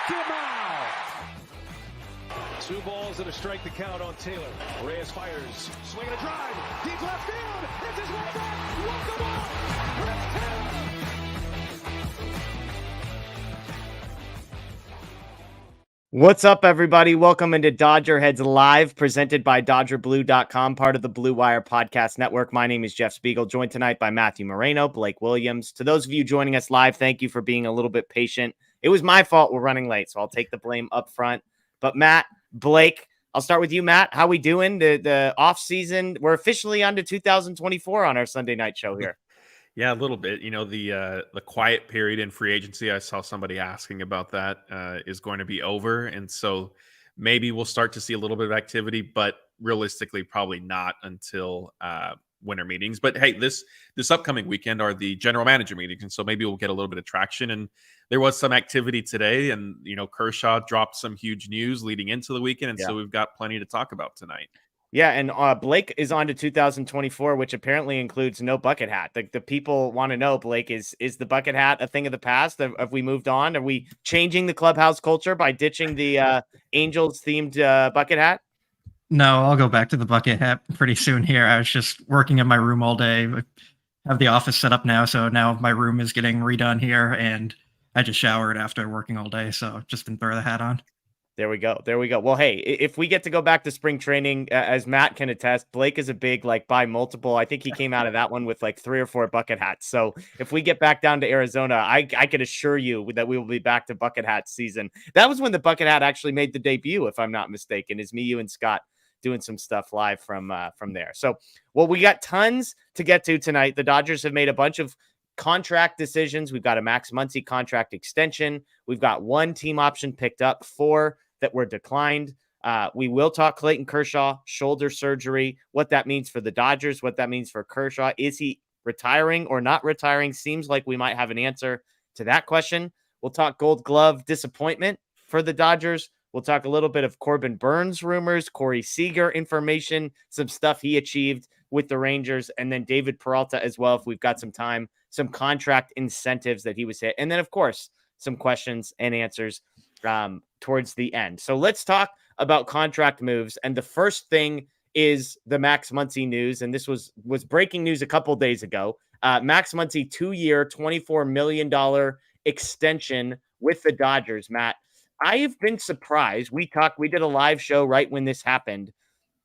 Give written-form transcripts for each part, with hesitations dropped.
Two balls and a strike to count on Taylor. Reyes fires, swinging a drive, deep left field. It's his way back. Walk the ball. Chris Taylor. What's up, everybody? Welcome into DodgerHeads Live, presented by DodgerBlue.com, part of the Blue Wire Podcast Network. My name is Jeff Spiegel, joined tonight by Matthew Moreno, Blake Williams. To those of you joining us live, thank you for being a little bit patient. It was my fault we're running late, so I'll take the blame up front. But Matt, Blake, I'll start with you, Matt. How we doing? The off season, we're officially on to 2024 on our Sunday night show here. Yeah, a little bit. You know, the quiet period in free agency, I saw somebody asking about that, is going to be over. And so maybe we'll start to see a little bit of activity, but realistically, probably not until winter meetings. But hey, this upcoming weekend are the general manager meetings. And so maybe we'll get a little bit of traction. And there was some activity today. And, you know, Kershaw dropped some huge news leading into the weekend. And so we've got plenty to talk about tonight. Yeah, and Blake is on to 2024, which apparently includes no bucket hat. The people want to know, Blake, is the bucket hat a thing of the past? Have we moved on? Are we changing the clubhouse culture by ditching the Angels-themed bucket hat? No, I'll go back to the bucket hat pretty soon here. I was just working in my room all day. I have the office set up now, so now my room is getting redone here, and I just showered after working all day, so just didn't throw the hat on. There we go. There we go. Well, hey, if we get to go back to spring training, as Matt can attest, Blake is a big, buy multiple. I think he came out of that one with 3 or 4 bucket hats. So if we get back down to Arizona, I can assure you that we will be back to bucket hat season. That was when the bucket hat actually made the debut, if I'm not mistaken, is me, you, and Scott doing some stuff live from there. So, well, we got tons to get to tonight. The Dodgers have made a bunch of contract decisions. We've got a Max Muncy contract extension. We've got 1 team option picked up, 4 that were declined. We will talk Clayton Kershaw, shoulder surgery, what that means for the Dodgers, what that means for Kershaw. Is he retiring or not retiring? Seems like we might have an answer to that question. We'll talk Gold Glove disappointment for the Dodgers. We'll talk a little bit of Corbin Burnes rumors, Corey Seager information, some stuff he achieved with the Rangers, and then David Peralta as well, if we've got some time, some contract incentives that he was hit. And then, of course, some questions and answers towards the end. So let's talk about contract moves. And the first thing is the Max Muncy news. And this was breaking news a couple days ago. Max Muncy 2-year, $24 million extension with the Dodgers. Matt, I have been surprised. We did a live show right when this happened.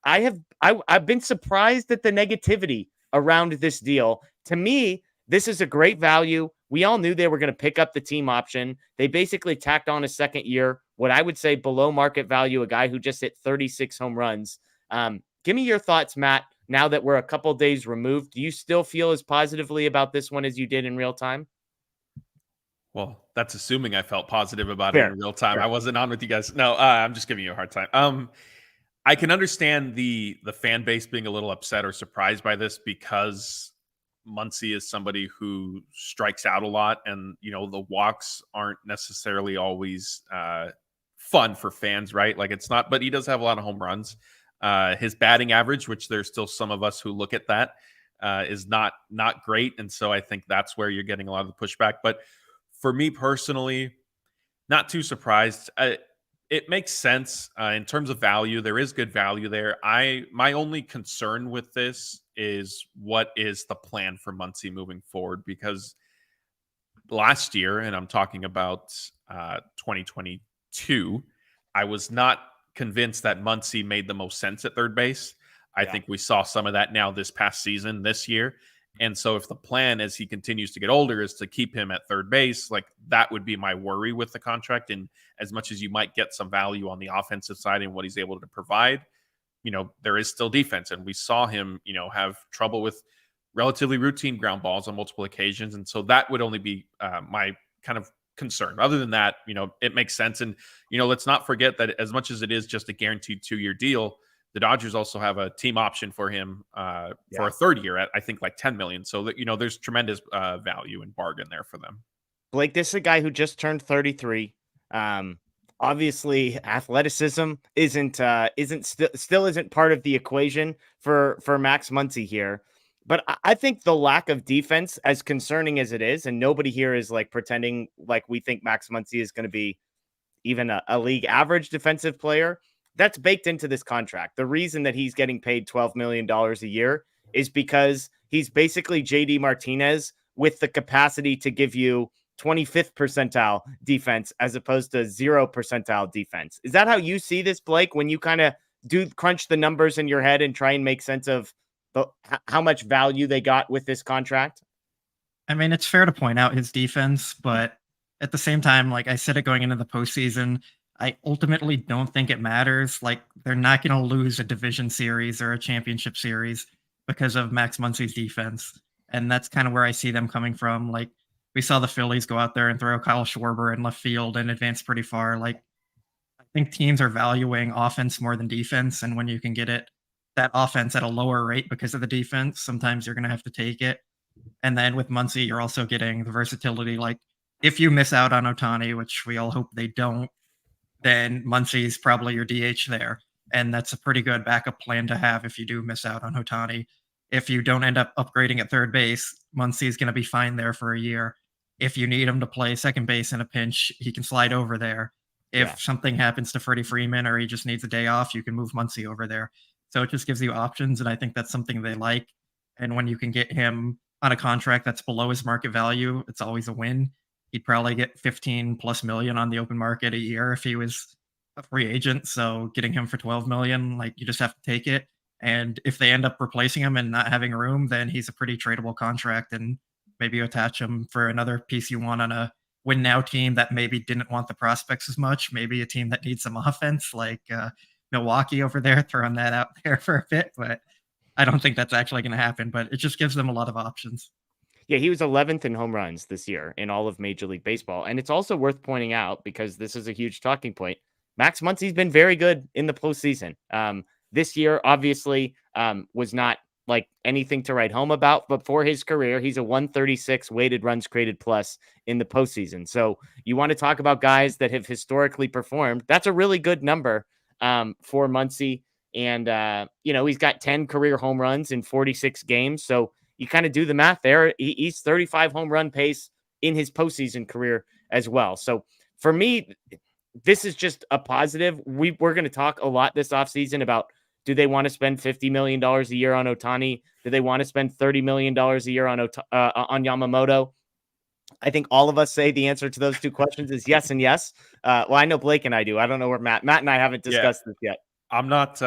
I've been surprised at the negativity around this deal. To me, this is a great value. We all knew they were going to pick up the team option. They basically tacked on a second year, what I would say below market value, a guy who just hit 36 home runs. Give me your thoughts, Matt, now that we're a couple days removed. Do you still feel as positively about this one as you did in real time? Well, that's assuming I felt positive about it in real time. Fair. I wasn't on with you guys. No, I'm just giving you a hard time. I can understand the fan base being a little upset or surprised by this because Muncy is somebody who strikes out a lot, and the walks aren't necessarily always fun for fans, right? It's not, but he does have a lot of home runs. His batting average, which there's still some of us who look at that, is not great, and so I think that's where you're getting a lot of the pushback. But for me personally, not too surprised. It makes sense in terms of value. There is good value there. My only concern with this is what is the plan for Muncy moving forward? Because last year, and I'm talking about 2022, I was not convinced that Muncy made the most sense at third base. I think we saw some of that now this past season, this year. And so if the plan as he continues to get older is to keep him at third base, that would be my worry with the contract. And as much as you might get some value on the offensive side and what he's able to provide, there is still defense. And we saw him, have trouble with relatively routine ground balls on multiple occasions. And so that would only be my kind of concern. Other than that, it makes sense. And, let's not forget that as much as it is just a guaranteed 2-year deal, the Dodgers also have a team option for him for a third year at, I think, $10 million. So that, there's tremendous value and bargain there for them. Blake, this is a guy who just turned 33. Obviously, athleticism still isn't part of the equation for Max Muncy here. But I think the lack of defense, as concerning as it is, and nobody here is pretending like we think Max Muncy is going to be even a league average defensive player, that's baked into this contract. The reason that he's getting paid $12 million a year is because he's basically JD Martinez with the capacity to give you 25th percentile defense as opposed to 0 percentile defense. Is that how you see this, Blake, when you kind of do crunch the numbers in your head and try and make sense of how much value they got with this contract? I mean, it's fair to point out his defense, but at the same time, like I said it going into the postseason, I ultimately don't think it matters. Like, they're not going to lose a division series or a championship series because of Max Muncy's defense. And that's kind of where I see them coming from. Like, we saw the Phillies go out there and throw Kyle Schwarber in left field and advance pretty far. Like, I think teams are valuing offense more than defense. And when you can get that offense at a lower rate because of the defense, sometimes you're going to have to take it. And then with Muncy, you're also getting the versatility. Like, if you miss out on Ohtani, which we all hope they don't, then Muncy's probably your DH there. And that's a pretty good backup plan to have if you do miss out on Ohtani. If you don't end up upgrading at third base, Muncy's going to be fine there for a year. If you need him to play second base in a pinch, he can slide over there. If something happens to Freddie Freeman or he just needs a day off, you can move Muncy over there. So it just gives you options, and I think that's something they like. And when you can get him on a contract that's below his market value, it's always a win. He'd probably get 15 plus million on the open market a year if he was a free agent. So getting him for 12 million, like, you just have to take it. And if they end up replacing him and not having room, then he's a pretty tradable contract, and maybe you attach him for another piece you want on a win now team that maybe didn't want the prospects as much. Maybe a team that needs some offense, like Milwaukee over there, throwing that out there for a bit. But I don't think that's actually going to happen, but it just gives them a lot of options. Yeah, he was 11th in home runs this year in all of Major League Baseball. And it's also worth pointing out, because this is a huge talking point, Max Muncy's been very good in the postseason. This year, obviously, was not like anything to write home about, but for his career, he's a 136 weighted runs created plus in the postseason. So you want to talk about guys that have historically performed. That's a really good number for Muncy. And, he's got 10 career home runs in 46 games. So you kind of do the math there. He's 35 home run pace in his postseason career as well. So for me, this is just a positive. We're going to talk a lot this offseason about, do they want to spend $50 million a year on Ohtani? Do they want to spend $30 million a year on Yamamoto? I think all of us say the answer to those two questions is yes and yes. Well, I know Blake and I do. I don't know where Matt and I haven't discussed this yet. I'm not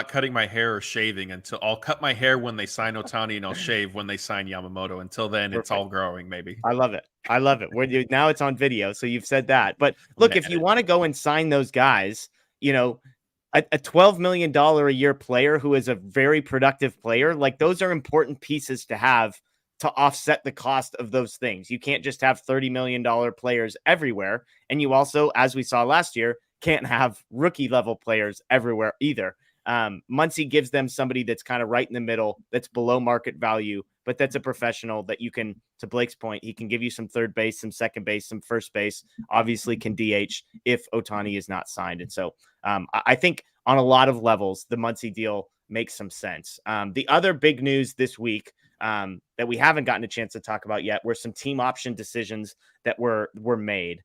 cutting my hair or shaving until I'll cut my hair when they sign Ohtani, and I'll shave when they sign Yamamoto. Until then, Perfect. It's all growing, maybe. I love it. Now it's on video, so you've said that. But look, if you want to go and sign those guys, a $12 million a year player who is a very productive player, like, those are important pieces to have to offset the cost of those things. You can't just have $30 million players everywhere. And you also, as we saw last year, can't have rookie level players everywhere either. Muncy gives them somebody that's kind of right in the middle, that's below market value, but that's a professional that you can, to Blake's point, he can give you some third base, some second base, some first base, obviously can DH if Ohtani is not signed. And so I think on a lot of levels, the Muncy deal makes some sense. The other big news this week that we haven't gotten a chance to talk about yet were some team option decisions that were made.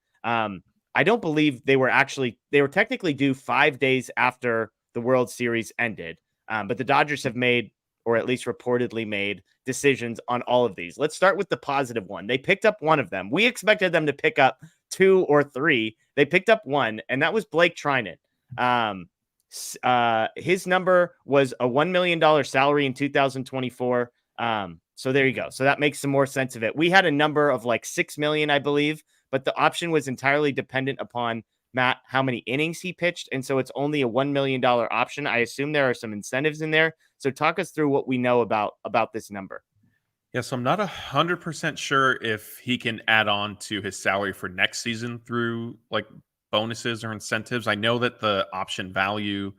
I don't believe they were technically due 5 days after the World Series ended. But the Dodgers have made, or at least reportedly made, decisions on all of these. Let's start with the positive one. They picked up one of them. We expected them to pick up 2 or 3. They picked up one, and that was Blake Treinen. His number was a $1 million salary in 2024. So there you go. So that makes some more sense of it. We had a number of like 6 million, I believe, but the option was entirely dependent upon Matt, how many innings he pitched. And so it's only a $1 million option. I assume there are some incentives in there. So talk us through what we know about this number. Yeah, so I'm not 100% sure if he can add on to his salary for next season through like bonuses or incentives. I know that the option value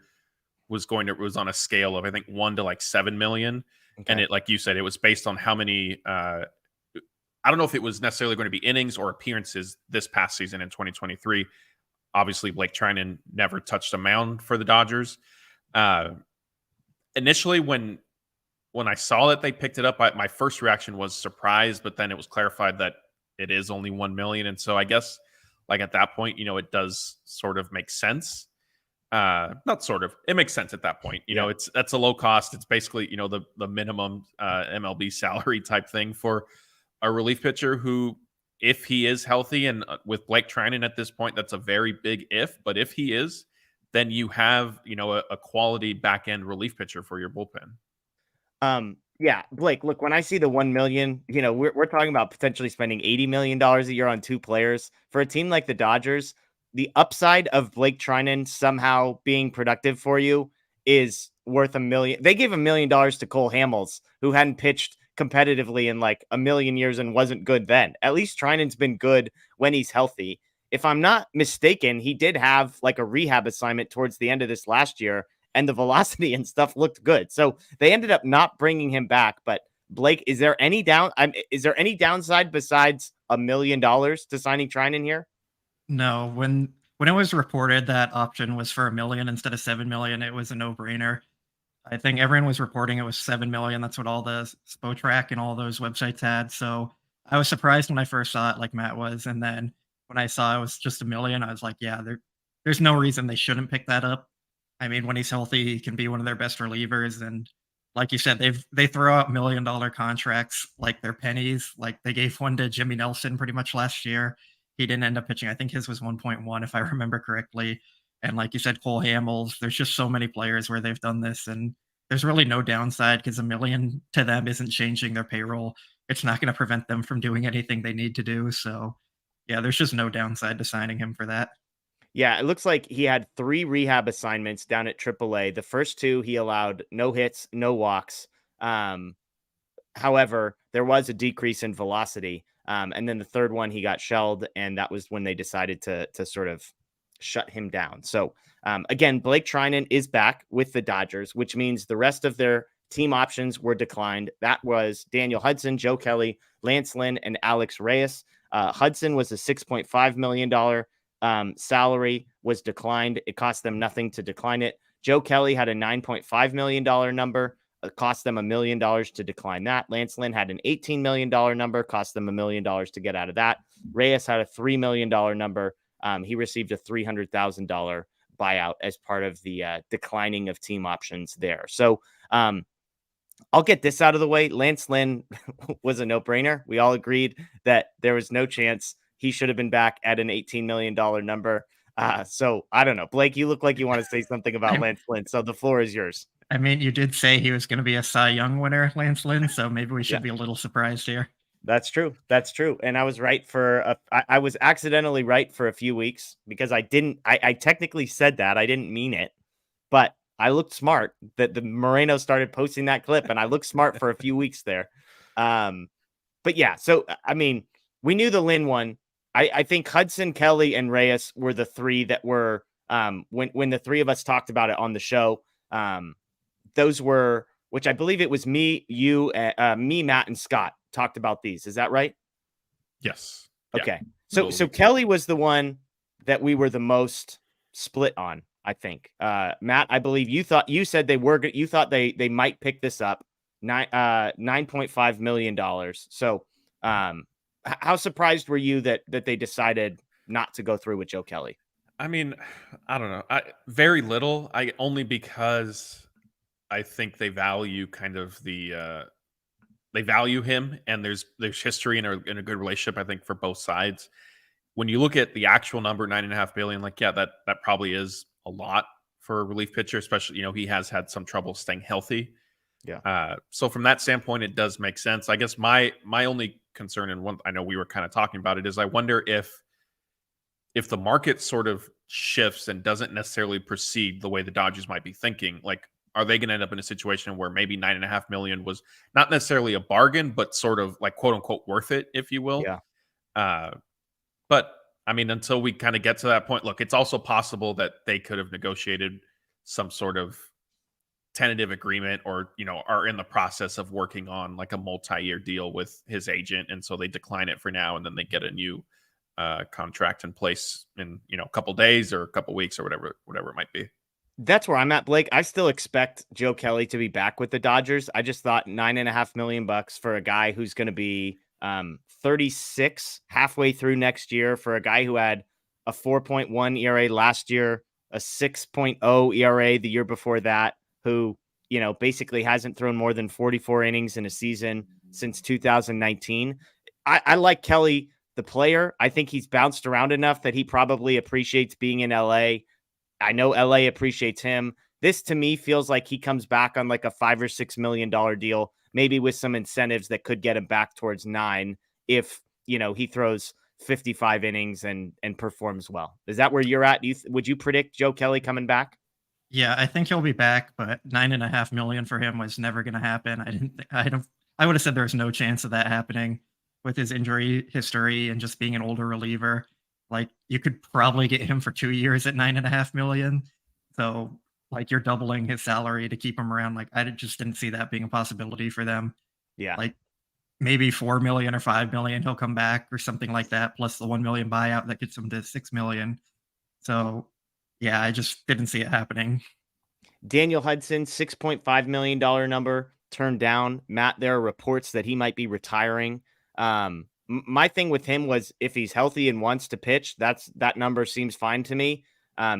was on a scale of, I think, 1 to like 7 million. Okay. And it, like you said, it was based on how many, I don't know if it was necessarily going to be innings or appearances this past season in 2023. Obviously, Blake Treinen never touched a mound for the Dodgers. Initially, when I saw that they picked it up, my first reaction was surprise, but then it was clarified that it is only 1 million. And so I guess like at that point, it does sort of make sense. Not sort of, it makes sense at that point. That's a low cost. It's basically, the minimum MLB salary type thing for a relief pitcher who, if he is healthy, and with Blake Treinen at this point, that's a very big if, but if he is, then you have, a quality back end relief pitcher for your bullpen. Yeah, Blake, look, when I see the 1 million, we're talking about potentially spending $80 million a year on 2 players for a team like the Dodgers. The upside of Blake Treinen somehow being productive for you is worth $1 million. They gave $1 million to Cole Hamels, who hadn't pitched competitively in like a million years and wasn't good then. At least Treinen's been good when he's healthy. If I'm not mistaken, he did have like a rehab assignment towards the end of this last year, and the velocity and stuff looked good. So they ended up not bringing him back. But Blake, is there any downside besides $1 million to signing Treinen here? No, when it was reported that option was for $1 million instead of $7 million, it was a no-brainer. I think everyone was reporting it was $7 million. That's what all the Spotrac and all those websites had. So I was surprised when I first saw it, like Matt was, and then when I saw it was just $1 million, I was like, yeah, there's no reason they shouldn't pick that up. I mean, when he's healthy, he can be one of their best relievers, and like you said, they throw out $1 million contracts like they're pennies. Like they gave one to Jimmy Nelson pretty much last year. He didn't end up pitching. I think his was 1.1, if I remember correctly. And like you said, Cole Hamels, there's just so many players where they've done this, and there's really no downside because $1 million to them isn't changing their payroll. It's not going to prevent them from doing anything they need to do. So yeah, there's just no downside to signing him for that. Yeah, it looks like he had 3 rehab assignments down at AAA. The first 2, he allowed no hits, no walks. However, there was a decrease in velocity. And then the third one, he got shelled, and that was when they decided to sort of shut him down. So again, Blake Treinen is back with the Dodgers, which means the rest of their team options were declined. That was Daniel Hudson, Joe Kelly, Lance Lynn, and Alex Reyes. Hudson was a $6.5 million salary, was declined. It cost them nothing to decline it. Joe Kelly had a $9.5 million number. It cost them $1 million to decline that. Lance Lynn had an $18 million number, cost them $1 million to get out of that. Reyes had a $3 million number. He received a $300,000 buyout as part of the declining of team options there. So I'll get this out of the way. Lance Lynn was a no-brainer. We all agreed that there was no chance he should have been back at an $18 million number. So I don't know. Blake, you look like you want to say something about Lance Lynn. So the floor is yours. I mean, you did say he was going to be a Cy Young winner, Lance Lynn. So maybe we should be a little surprised here. That's true. That's true. And I was right I was accidentally right for a few weeks because I technically said that. I didn't mean it, but I looked smart that the Moreno started posting that clip, and I looked smart for a few weeks there. But yeah, so, I mean, we knew the Lynn one. I think Hudson, Kelly, and Reyes were the 3 that were, when the 3 of us talked about it on the show, those were, which I believe it was me, you, me, Matt, and Scott talked about these. Is that right? Yes. Okay. Yeah. So Kelly was the one that we were the most split on, I think. Matt, I believe you said you thought they might pick this up, $9.5 million. So, how surprised were you that they decided not to go through with Joe Kelly? I mean, I don't know. Very little. Only because I think they value kind of they value him, and there's history and a good relationship, I think, for both sides. When you look at the actual number, $9.5 billion, like, yeah, that probably is a lot for a relief pitcher, especially, he has had some trouble staying healthy. Yeah. So from that standpoint, it does make sense. I guess my only concern, and one I know we were kind of talking about it, is I wonder if the market sort of shifts and doesn't necessarily proceed the way the Dodgers might be thinking. Like, are they going to end up in a situation where maybe $9.5 million was not necessarily a bargain, but sort of like quote unquote worth it, if you will? Yeah. But I mean, until we kind of get to that point, look, it's also possible that they could have negotiated some sort of tentative agreement, or, are in the process of working on like a multi-year deal with his agent. And so they decline it for now, and then they get a new contract in place in, a couple days or a couple weeks or whatever it might be. That's where I'm at, Blake. I still expect Joe Kelly to be back with the Dodgers. I just thought $9.5 million for a guy who's going to be 36 halfway through next year, for a guy who had a 4.1 ERA last year, a 6.0 ERA the year before that, who, basically hasn't thrown more than 44 innings in a season since 2019. I like Kelly, the player. I think he's bounced around enough that he probably appreciates being in LA. I know LA appreciates him. This to me feels like he comes back on like a $5 or $6 million deal, maybe with some incentives that could get him back towards 9 if, he throws 55 innings and performs well. Is that where you're at? Would you predict Joe Kelly coming back? Yeah, I think he'll be back, but $9.5 million for him was never going to happen. I would have said there's no chance of that happening with his injury history and just being an older reliever. Like, you could probably get him for 2 years at $9.5 million. So, like, you're doubling his salary to keep him around. Like, I just didn't see that being a possibility for them. Yeah. Like, maybe $4 million or $5 million, he'll come back or something like that, plus the $1 million buyout that gets him to $6 million. So, yeah, I just didn't see it happening. Daniel Hudson, $6.5 million number turned down. Matt, there are reports that he might be retiring. My thing with him was if he's healthy and wants to pitch, that number seems fine to me.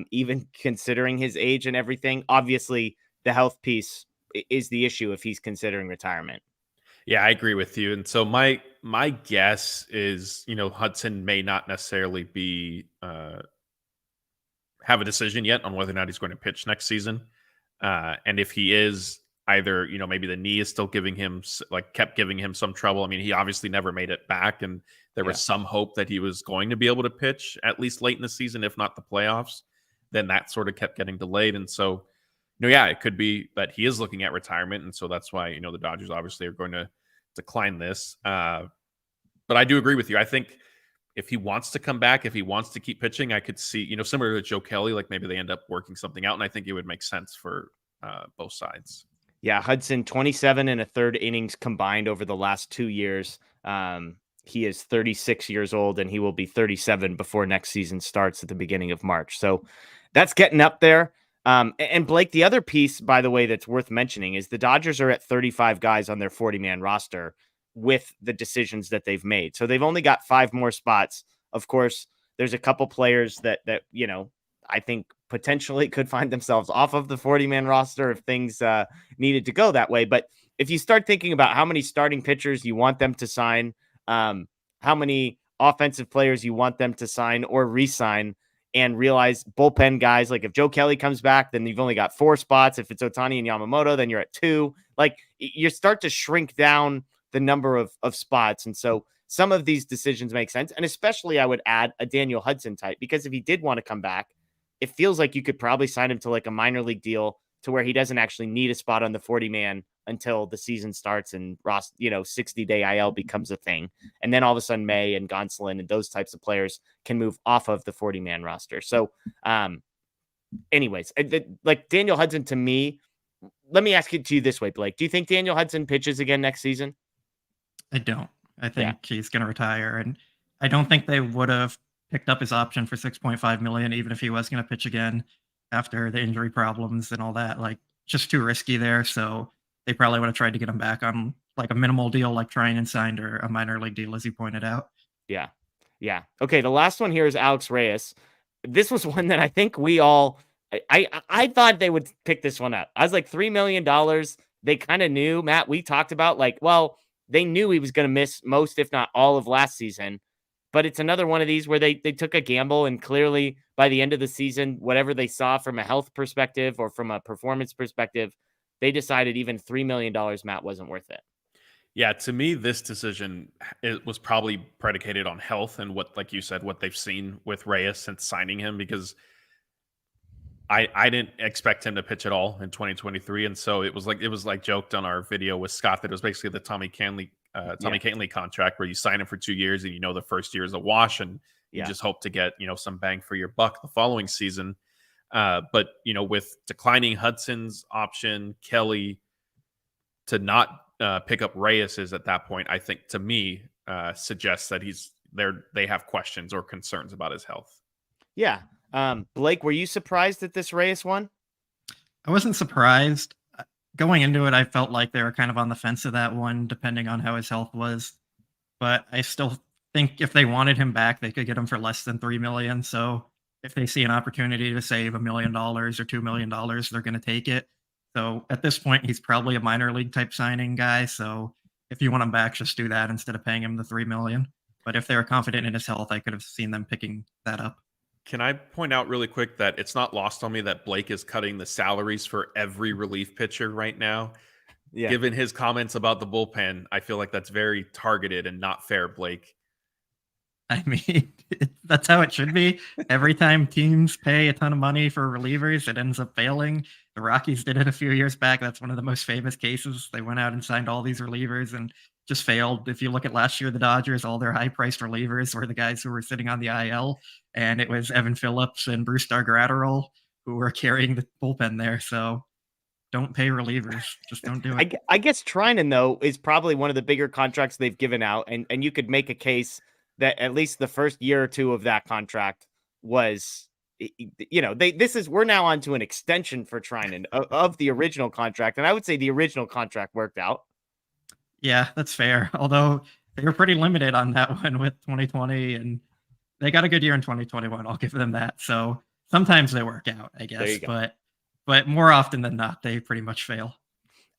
Even considering his age and everything. Obviously, the health piece is the issue if he's considering retirement. Yeah, I agree with you. And so my guess is, Hudson may not necessarily be have a decision yet on whether or not he's going to pitch next season. And if he is, either, maybe the knee is still kept giving him some trouble. I mean, he obviously never made it back, and there was some hope that he was going to be able to pitch at least late in the season, if not the playoffs. Then that sort of kept getting delayed. And so, it could be that he is looking at retirement. And so that's why, the Dodgers obviously are going to decline this. But I do agree with you. I think if he wants to come back, if he wants to keep pitching, I could see, similar to Joe Kelly, like maybe they end up working something out. And I think it would make sense for both sides. Yeah, Hudson, 27 and a third innings combined over the last 2 years. He is 36 years old, and he will be 37 before next season starts at the beginning of March. So that's getting up there. And Blake, the other piece, by the way, that's worth mentioning is the Dodgers are at 35 guys on their 40-man roster with the decisions that they've made. So they've only got 5 more spots. Of course, there's a couple players that I think potentially could find themselves off of the 40-man roster if things needed to go that way. But if you start thinking about how many starting pitchers you want them to sign, how many offensive players you want them to sign or re-sign, and realize bullpen guys, like if Joe Kelly comes back, then you've only got 4 spots. If it's Ohtani and Yamamoto, then you're at 2. Like, you start to shrink down the number of spots. And so some of these decisions make sense. And especially I would add a Daniel Hudson type, because if he did want to come back, it feels like you could probably sign him to like a minor league deal to where he doesn't actually need a spot on the 40-man until the season starts and 60-day IL becomes a thing. And then all of a sudden May and Gonsolin and those types of players can move off of the 40-man roster. So anyways, like Daniel Hudson, to me, let me ask it to you this way, Blake. Do you think Daniel Hudson pitches again next season? I don't. I think he's going to retire, and I don't think they would have picked up his option for $6.5 million, even if he was going to pitch again after the injury problems and all that. Like, just too risky there. So they probably would have tried to get him back on like a minimal deal, like Treinen signed, or a minor league deal, as you pointed out. Yeah. Yeah. Okay. The last one here is Alex Reyes. This was one that I think we all, I thought they would pick this one up. I was like, $3 million. They kind of knew, Matt, we talked about like, well, they knew he was going to miss most, if not all of last season. But it's another one of these where they took a gamble, and clearly by the end of the season, whatever they saw from a health perspective or from a performance perspective, they decided even $3 million, Matt, wasn't worth it. Yeah, to me, this decision, it was probably predicated on health and what, like you said, what they've seen with Reyes since signing him, because I didn't expect him to pitch at all in 2023. And so it was like joked on our video with Scott that it was basically the Tommy Kahnle contract, where you sign him for 2 years and the first year is a wash, and you just hope to get some bang for your buck the following season. But with declining Hudson's option, Kelly to not pick up Reyes is at that point, I think, to me, suggests that they have questions or concerns about his health. Yeah. Blake, were you surprised that this Reyes won? I wasn't surprised. Going into it, I felt like they were kind of on the fence of that one, depending on how his health was. But I still think if they wanted him back, they could get him for less than $3 million. So if they see an opportunity to save $1 million or $2 million, they're going to take it. So at this point, he's probably a minor league type signing guy. So if you want him back, just do that instead of paying him the $3 million. But if they were confident in his health, I could have seen them picking that up. Can I point out really quick that it's not lost on me that Blake is cutting the salaries for every relief pitcher right now? Yeah. Given his comments about the bullpen, I feel like that's very targeted and not fair, Blake. I mean, that's how it should be. Every time teams pay a ton of money for relievers, it ends up failing. The Rockies did it a few years back. That's one of the most famous cases. They went out and signed all these relievers and just failed. If you look at last year, the Dodgers, all their high-priced relievers were the guys who were sitting on the IL, and it was Evan Phillips and Brusdar Graterol who were carrying the bullpen there. So don't pay relievers. Just don't do it. I guess Treinen, though, is probably one of the bigger contracts they've given out, and you could make a case that at least the first year or two of that contract was, we're now on to an extension for Treinen of the original contract. And I would say the original contract worked out. Yeah, that's fair. Although they were pretty limited on that one with 2020, and they got a good year in 2021. I'll give them that. So sometimes they work out, I guess, but more often than not, they pretty much fail.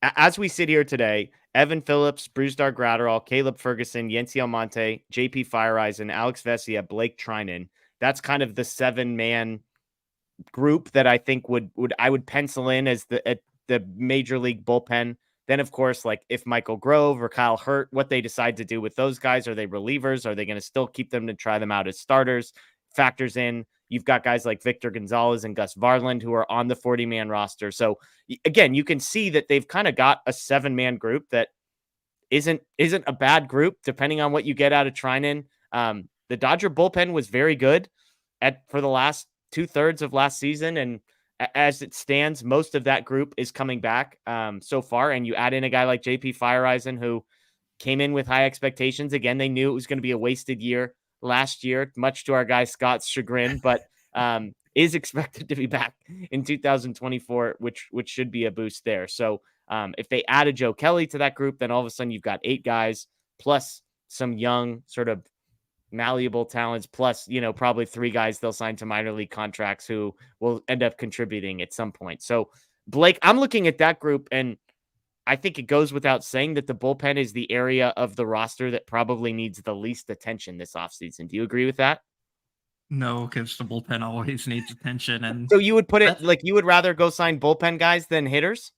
As we sit here today, Evan Phillips, Brusdar Graterol, Caleb Ferguson, Yency Almonte, JP Fireeisen, Alex Vesia, Blake Treinen. That's kind of the 7-man group that I think I would pencil in as the major league bullpen. Then, of course, like if Michael Grove or Kyle Hurt, what they decide to do with those guys, are they relievers? Are they going to still keep them to try them out as starters? Factors in. You've got guys like Victor Gonzalez and Gus Varland who are on the 40-man roster. So again, you can see that they've kind of got a 7-man group that isn't a bad group, depending on what you get out of Treinen. The Dodger bullpen was very good for the last 2/3 of last season. And as it stands, most of that group is coming back so far. And you add in a guy like JP Fireeisen, who came in with high expectations. Again, they knew it was going to be a wasted year last year, much to our guy Scott's chagrin, but is expected to be back in 2024, which should be a boost there. So if they added Joe Kelly to that group, then all of a sudden you've got 8 guys plus some young sort of malleable talents, plus, probably 3 guys they'll sign to minor league contracts who will end up contributing at some point. So Blake, I'm looking at that group, and I think it goes without saying that the bullpen is the area of the roster that probably needs the least attention this offseason. Do you agree with that? No, because the bullpen always needs attention. And so you would put it like you would rather go sign bullpen guys than hitters?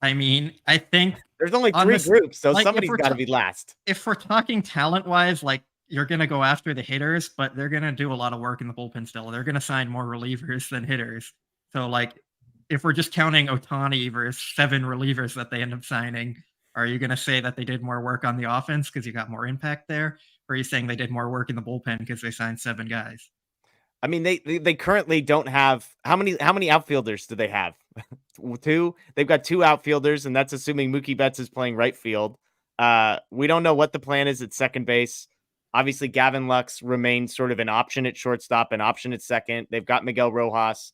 I mean, I think there's only 3 groups, so somebody's got to be last. If we're talking talent-wise, like you're going to go after the hitters, but they're going to do a lot of work in the bullpen still. They're going to sign more relievers than hitters. So like, if we're just counting Ohtani versus 7 relievers that they end up signing, are you going to say that they did more work on the offense because you got more impact there? Or are you saying they did more work in the bullpen because they signed 7 guys? I mean, they currently don't have how many outfielders do they have? 2. They've got 2 outfielders, and that's assuming Mookie Betts is playing right field. We don't know what the plan is at second base. Obviously, Gavin Lux remains sort of an option at shortstop, an option at second. They've got Miguel Rojas.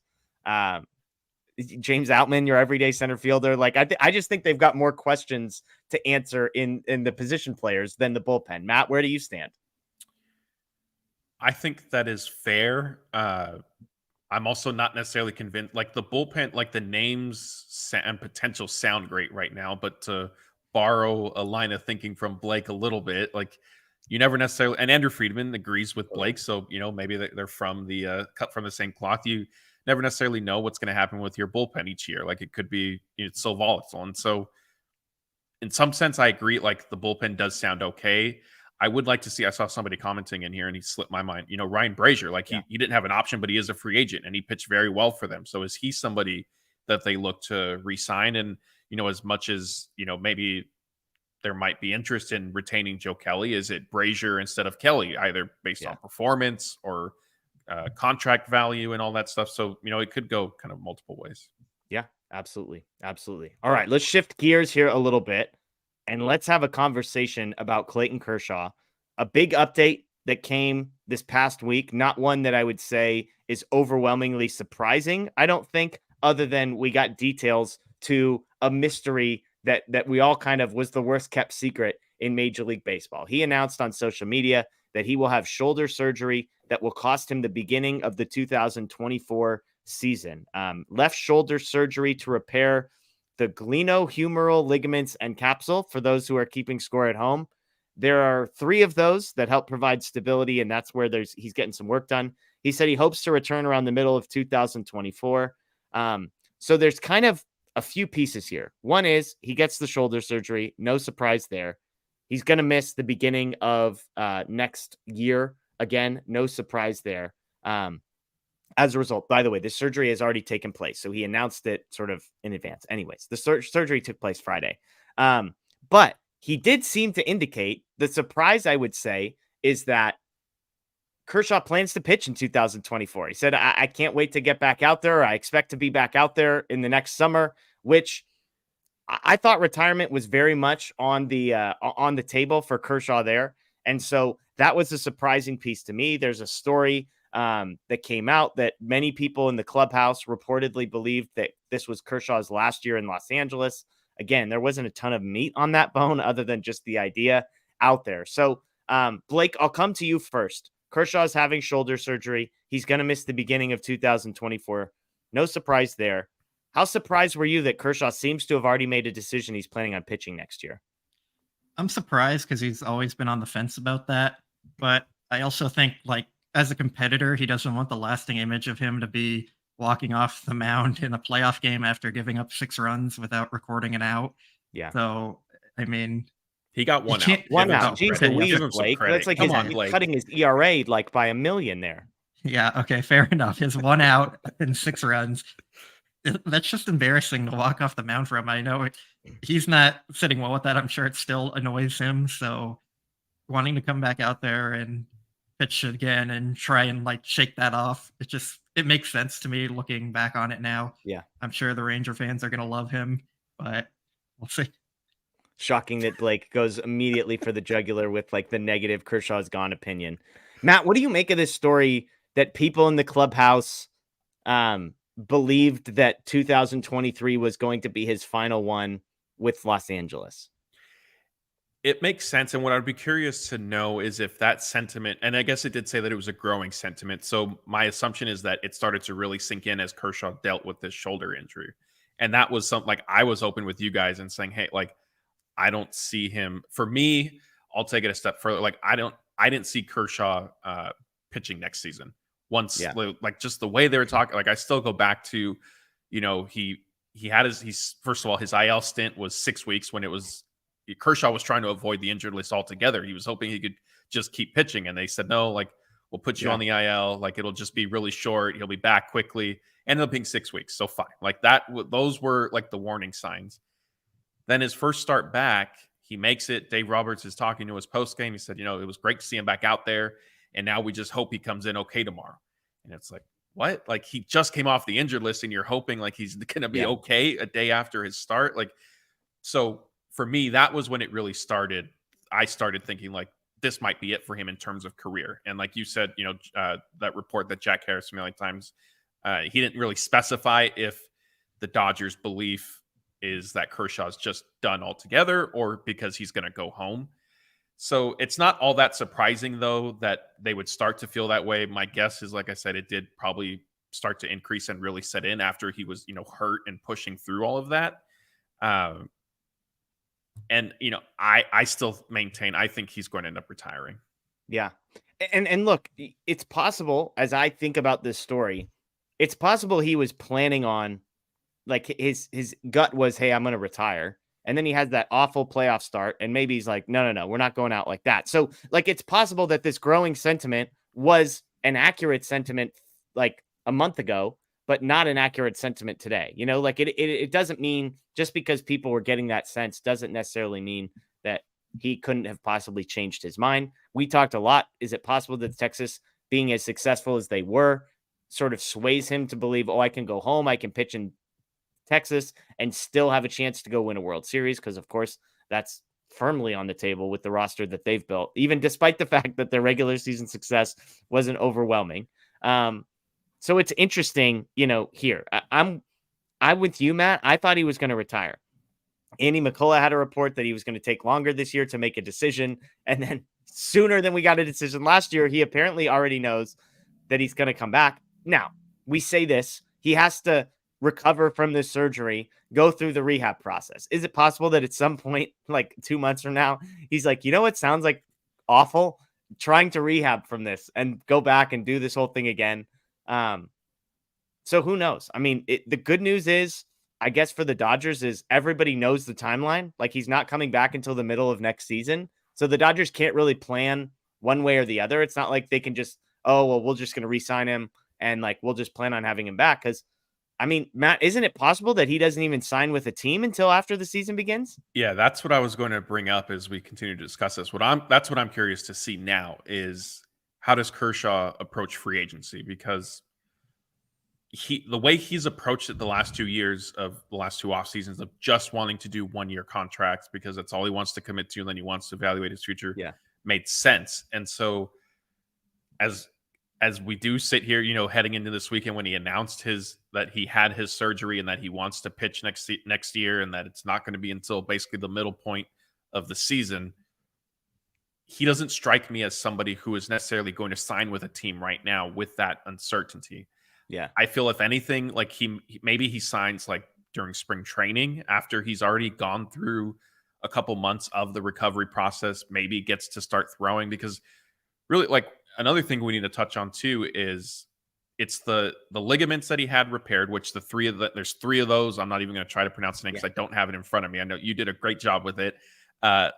James Outman, your everyday center fielder. Like I just think they've got more questions to answer in the position players than the bullpen. Matt, where do you stand? I think that is fair. I'm also not necessarily convinced. Like the bullpen, like the names and potential sound great right now, but to borrow a line of thinking from Blake a little bit, like you never necessarily. And Andrew Friedman agrees with Blake, so maybe they're from the cut from the same cloth. You never necessarily know what's going to happen with your bullpen each year. Like it could be, it's so volatile. And so in some sense, I agree. Like the bullpen does sound okay. I would like to see, I saw somebody commenting in here and he slipped my mind, Ryan Brazier, like he didn't have an option, but he is a free agent and he pitched very well for them. So is he somebody that they look to re-sign? And, as much as, maybe there might be interest in retaining Joe Kelly, is it Brazier instead of Kelly, either based on performance or contract value and all that stuff? So, it could go kind of multiple ways. Yeah, absolutely. Absolutely. All right, let's shift gears here a little bit and let's have a conversation about Clayton Kershaw. A big update that came this past week, not one that I would say is overwhelmingly surprising, I don't think, other than we got details to a mystery that we all kind of was the worst kept secret in Major League Baseball. He announced on social media that he will have shoulder surgery that will cost him the beginning of the 2024 season. Left shoulder surgery to repair the glenohumeral ligaments and capsule, for those who are keeping score at home. There are 3 of those that help provide stability, and that's where he's getting some work done. He said he hopes to return around the middle of 2024. So there's kind of a few pieces here. One is he gets the shoulder surgery. No surprise there. He's going to miss the beginning of next year. Again, no surprise there. As a result, by the way, this surgery has already taken place. So he announced it sort of in advance. Anyways, the surgery took place Friday. But he did seem to indicate the surprise, I would say, is that Kershaw plans to pitch in 2024. He said, I can't wait to get back out there. I expect to be back out there in the next summer, which I thought retirement was very much on the table for Kershaw there. And so that was a surprising piece to me. There's a story that came out that many people in the clubhouse reportedly believed that this was Kershaw's last year in Los Angeles. Again, there wasn't a ton of meat on that bone other than just the idea out there. So, Blake, I'll come to you first. Kershaw's having shoulder surgery. He's going to miss the beginning of 2024. No surprise there. How surprised were you that Kershaw seems to have already made a decision he's planning on pitching next year? I'm surprised because he's always been on the fence about that. But I also think, like, as a competitor, he doesn't want the lasting image of him to be walking off the mound in a playoff game after giving up 6 runs without recording an out. Yeah. So, I mean, he got one out. One out. Jeez Louise, Give him some Blake. credit. That's like Come on, Blake. cutting his ERA like by 1 million there. Yeah. Okay. Fair enough. His 1 out and 6 runs. That's just embarrassing to walk off the mound for him. I know he's not sitting well with that. I'm sure it still annoys him. So wanting to come back out there and pitch again and try and like shake that off, it makes sense to me looking back on it now. Yeah. I'm sure the Ranger fans are going to love him, but we'll see. Shocking that Blake goes immediately for the jugular with like the negative Kershaw's gone opinion. Matt, what do you make of this story that people in the clubhouse believed that 2023 was going to be his final one with Los Angeles? It makes sense. And what I'd be curious to know is if that sentiment, and I guess it did say that it was a growing sentiment. So my assumption is that it started to really sink in as Kershaw dealt with this shoulder injury. And that was something like I was open with you guys and saying, hey, like, I don't see him. For me, I'll take it a step further. Like, I didn't see Kershaw pitching next season. Once, like, just the way they were talking, like, I still go back to, you know, he had he's first of all, his IL stint was 6 weeks when Kershaw was trying to avoid the injured list altogether. He was hoping he could just keep pitching. And they said, no, like, we'll put you on the IL. Like, it'll just be really short. He'll be back quickly. Ended up being 6 weeks. So fine. Like that, those were like the warning signs. Then his first start back, he makes it. Dave Roberts is talking to his post game. He said, you know, it was great to see him back out there. And now we just hope he comes in okay tomorrow. And it's like, what? Like, he just came off the injured list and you're hoping like he's going to be okay a day after his start. Like, so for me, that was when it really started. I started thinking like, this might be it for him in terms of career. And like you said, you know, that report that Jack Harris from LA Times, he didn't really specify if the Dodgers' belief is that Kershaw's just done altogether or because he's going to go home. So it's not all that surprising, though, that they would start to feel that way. My guess is, like I said, it did probably start to increase and really set in after he was, you know, hurt and pushing through all of that. And, you know, I still maintain, I think he's going to end up retiring. Yeah. And look, it's possible, as I think about this story, it's possible he was planning on, like, his gut was, hey, I'm going to retire. And then he has that awful playoff start. And maybe he's like, no, we're not going out like that. So, like, it's possible that this growing sentiment was an accurate sentiment like a month ago, but not an accurate sentiment today. You know, like it doesn't mean just because people were getting that sense doesn't necessarily mean that he couldn't have possibly changed his mind. We talked a lot. Is it possible that Texas, being as successful as they were, sort of sways him to believe, oh, I can go home, I can pitch in Texas and still have a chance to go win a World Series? Because, of course, that's firmly on the table with the roster that they've built, even despite the fact that their regular season success wasn't overwhelming. So it's interesting, you know, here. I'm with you, Matt. I thought he was going to retire. Andy McCullough had a report that he was going to take longer this year to make a decision. And then sooner than we got a decision last year, he apparently already knows that he's going to come back. Now, we say this, he has to recover from this surgery, go through the rehab process. Is it possible that at some point, like 2 months from now, he's like, you know what sounds like awful? Trying to rehab from this and go back and do this whole thing again. So who knows? I mean, the good news is, I guess for the Dodgers is everybody knows the timeline. Like he's not coming back until the middle of next season. So the Dodgers can't really plan one way or the other. It's not like they can just, oh, well, we're just going to re-sign him and like, we'll just plan on having him back. Cause I mean, Matt, isn't it possible that he doesn't even sign with a team until after the season begins? Yeah, that's what I was going to bring up as we continue to discuss this. That's what I'm curious to see now is how does Kershaw approach free agency? Because the way he's approached it the last 2 years of the last two off seasons of just wanting to do 1-year contracts because that's all he wants to commit to, and then he wants to evaluate his future. Yeah, made sense. And so as we do sit here, heading into this weekend when he announced that he had his surgery and that he wants to pitch next year and that it's not going to be until basically the middle point of the season, he doesn't strike me as somebody who is necessarily going to sign with a team right now with that uncertainty. Yeah. I feel if anything, like maybe he signs like during spring training after he's already gone through a couple months of the recovery process, maybe gets to start throwing, because really like another thing we need to touch on too is it's the ligaments that he had repaired, which there's 3 of those. I'm not even going to try to pronounce the name because I don't have it in front of me. I know you did a great job with it.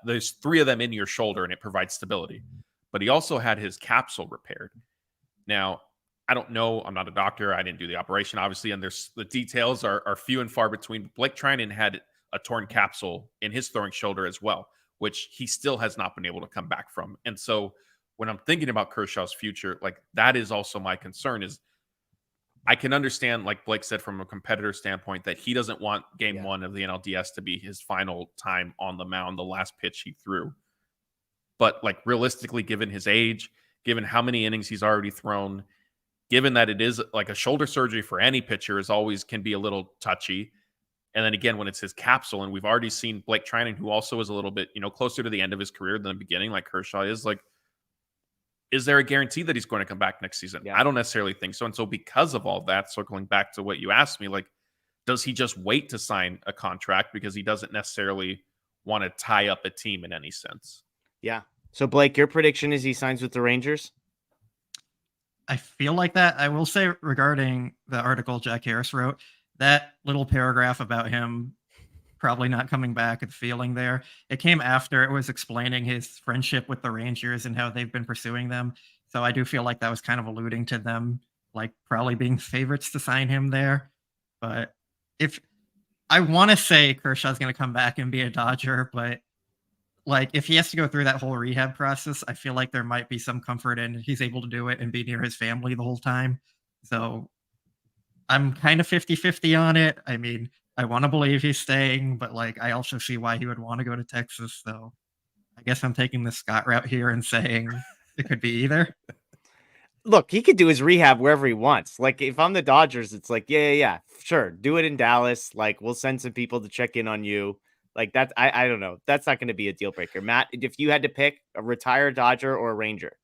There's 3 of them in your shoulder and it provides stability, but he also had his capsule repaired. Now, I don't know. I'm not a doctor. I didn't do the operation, obviously, and the details are few and far between. Blake Treinen had a torn capsule in his throwing shoulder as well, which he still has not been able to come back from. And so when I'm thinking about Kershaw's future, like that is also my concern. Is I can understand, like Blake said, from a competitor standpoint, that he doesn't want game 1 of the NLDS to be his final time on the mound, the last pitch he threw. But like realistically, given his age, given how many innings he's already thrown, given that it is like a shoulder surgery for any pitcher can be a little touchy. And then again, when it's his capsule, and we've already seen Blake Treinen, who also is a little bit, closer to the end of his career than the beginning, like Kershaw is, like, is there a guarantee that he's going to come back next season? Yeah. I don't necessarily think so. And so because of all that, circling back to what you asked me, like, does he just wait to sign a contract because he doesn't necessarily want to tie up a team in any sense? Yeah. So Blake, your prediction is he signs with the Rangers? I feel like that. I will say regarding the article Jack Harris wrote, that little paragraph about him probably not coming back and feeling there, it came after it was explaining his friendship with the Rangers and how they've been pursuing them. So I do feel like that was kind of alluding to them, like probably being favorites to sign him there. But if I want to say Kershaw's going to come back and be a Dodger, but like if he has to go through that whole rehab process, I feel like there might be some comfort in he's able to do it and be near his family the whole time. So I'm kind of 50-50 on it. I mean, I want to believe he's staying, but like I also see why he would want to go to Texas. So I guess I'm taking the Scott route here and saying it could be either. Look, he could do his rehab wherever he wants. Like if I'm the Dodgers, it's like, yeah, sure. Do it in Dallas. Like we'll send some people to check in on you. Like that. I don't know. That's not going to be a deal breaker. Matt, if you had to pick a retired Dodger or a Ranger.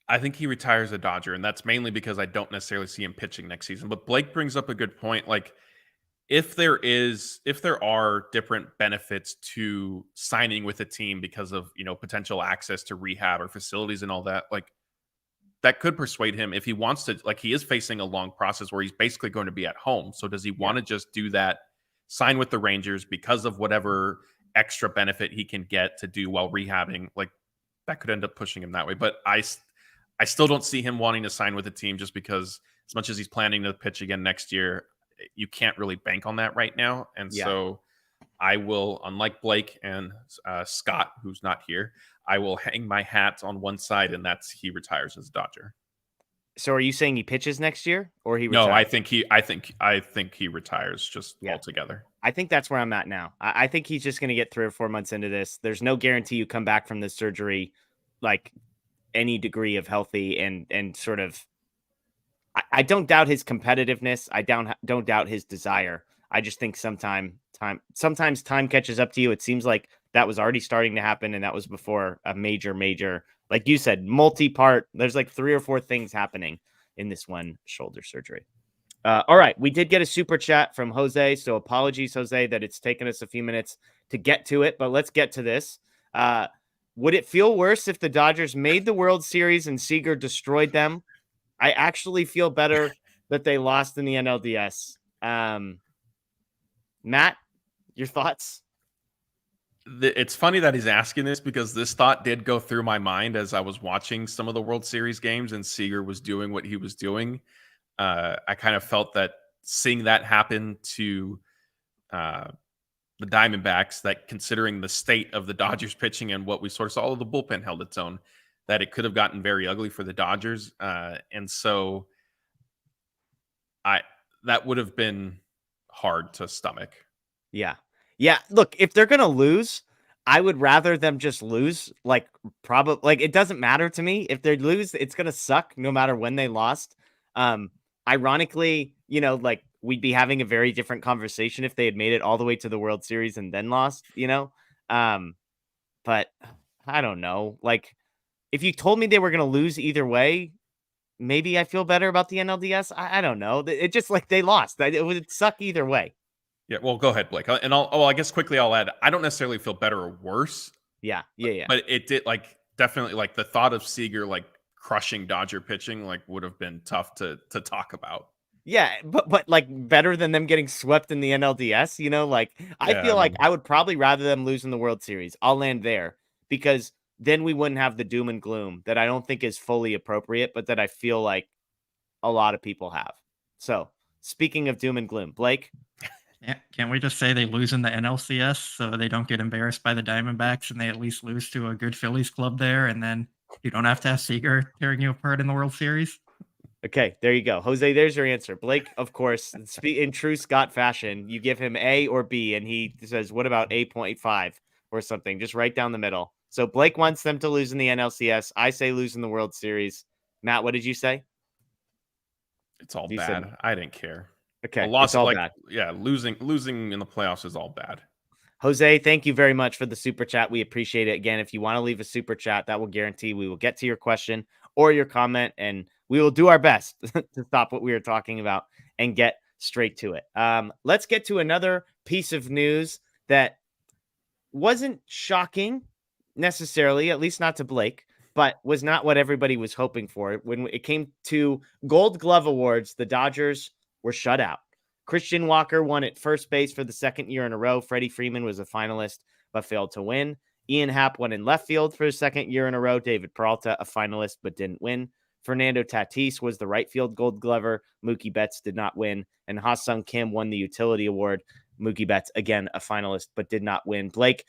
I think he retires a Dodger, and that's mainly because I don't necessarily see him pitching next season. But Blake brings up a good point. Like if there are different benefits to signing with a team because of, potential access to rehab or facilities and all that, like that could persuade him if he wants to. Like he is facing a long process where he's basically going to be at home. So does he want to just do that, sign with the Rangers because of whatever extra benefit he can get to do while rehabbing? Like that could end up pushing him that way. But I still don't see him wanting to sign with a team just because as much as he's planning to pitch again next year, you can't really bank on that right now. And so I will, unlike Blake and Scott, who's not here, I will hang my hat on one side, and that's he retires as a Dodger. So are you saying he pitches next year or he retires? No, I think he retires just altogether. I think that's where I'm at now. I think he's just going to get 3 or 4 months into this. There's no guarantee you come back from this surgery like any degree of healthy and sort of. I don't doubt his competitiveness. I don't doubt his desire. I just think sometime sometimes time catches up to you. It seems like that was already starting to happen, and that was before a major, like you said, multi-part. There's like 3 or 4 things happening in this one shoulder surgery. All right, we did get a super chat from Jose, so apologies, Jose, that it's taken us a few minutes to get to it, but let's get to this. Would it feel worse if the Dodgers made the World Series and Seager destroyed them? I actually feel better that they lost in the NLDS. Matt, your thoughts? It's funny that he's asking this because this thought did go through my mind as I was watching some of the World Series games and Seager was doing what he was doing. I kind of felt that seeing that happen to the Diamondbacks, that considering the state of the Dodgers pitching and what we sort of saw, the bullpen held its own, that it could have gotten very ugly for the Dodgers. And so that would have been hard to stomach. Yeah. Look, if they're going to lose, I would rather them just lose. Like, probably, like, it doesn't matter to me. If they lose, it's going to suck no matter when they lost. Ironically, like, we'd be having a very different conversation if they had made it all the way to the World Series and then lost, but I don't know. Like, if you told me they were going to lose either way, maybe I feel better about the NLDS. I don't know. It just, like, they lost. It would suck either way. Yeah, well, go ahead, Blake. And I guess quickly I'll add, I don't necessarily feel better or worse. Yeah. But it did, like, definitely, like, the thought of Seager, like, crushing Dodger pitching, like, would have been tough to talk about. Yeah, but like, better than them getting swept in the NLDS, like, I feel like I would probably rather them lose in the World Series. I'll land there because then we wouldn't have the doom and gloom that I don't think is fully appropriate, but that I feel like a lot of people have. So, speaking of doom and gloom, Blake? Yeah, can't we just say they lose in the NLCS so they don't get embarrassed by the Diamondbacks and they at least lose to a good Phillies club there, and then you don't have to have Seager tearing you apart in the World Series? Okay, there you go. Jose, there's your answer. Blake, of course, in true Scott fashion, you give him A or B, and he says, what about 8.5 or something? Just right down the middle. So Blake wants them to lose in the NLCS. I say lose in the World Series. Matt, what did you say? It's all bad. I didn't care. Okay, a loss, it's all like, bad. Yeah, losing in the playoffs is all bad. Jose, thank you very much for the super chat. We appreciate it. Again, if you want to leave a super chat, that will guarantee we will get to your question or your comment, and we will do our best to stop what we are talking about and get straight to it. Let's get to another piece of news that wasn't shocking necessarily, at least not to Blake, but was not what everybody was hoping for. When it came to Gold Glove Awards, the Dodgers were shut out. Christian Walker won at first base for the second year in a row. Freddie Freeman was a finalist, but failed to win. Ian Happ won in left field for his second year in a row. David Peralta, a finalist, but didn't win. Fernando Tatis was the right field Gold Glover. Mookie Betts did not win. And Ha-Sung Kim won the utility award. Mookie Betts, again, a finalist, but did not win. Blake,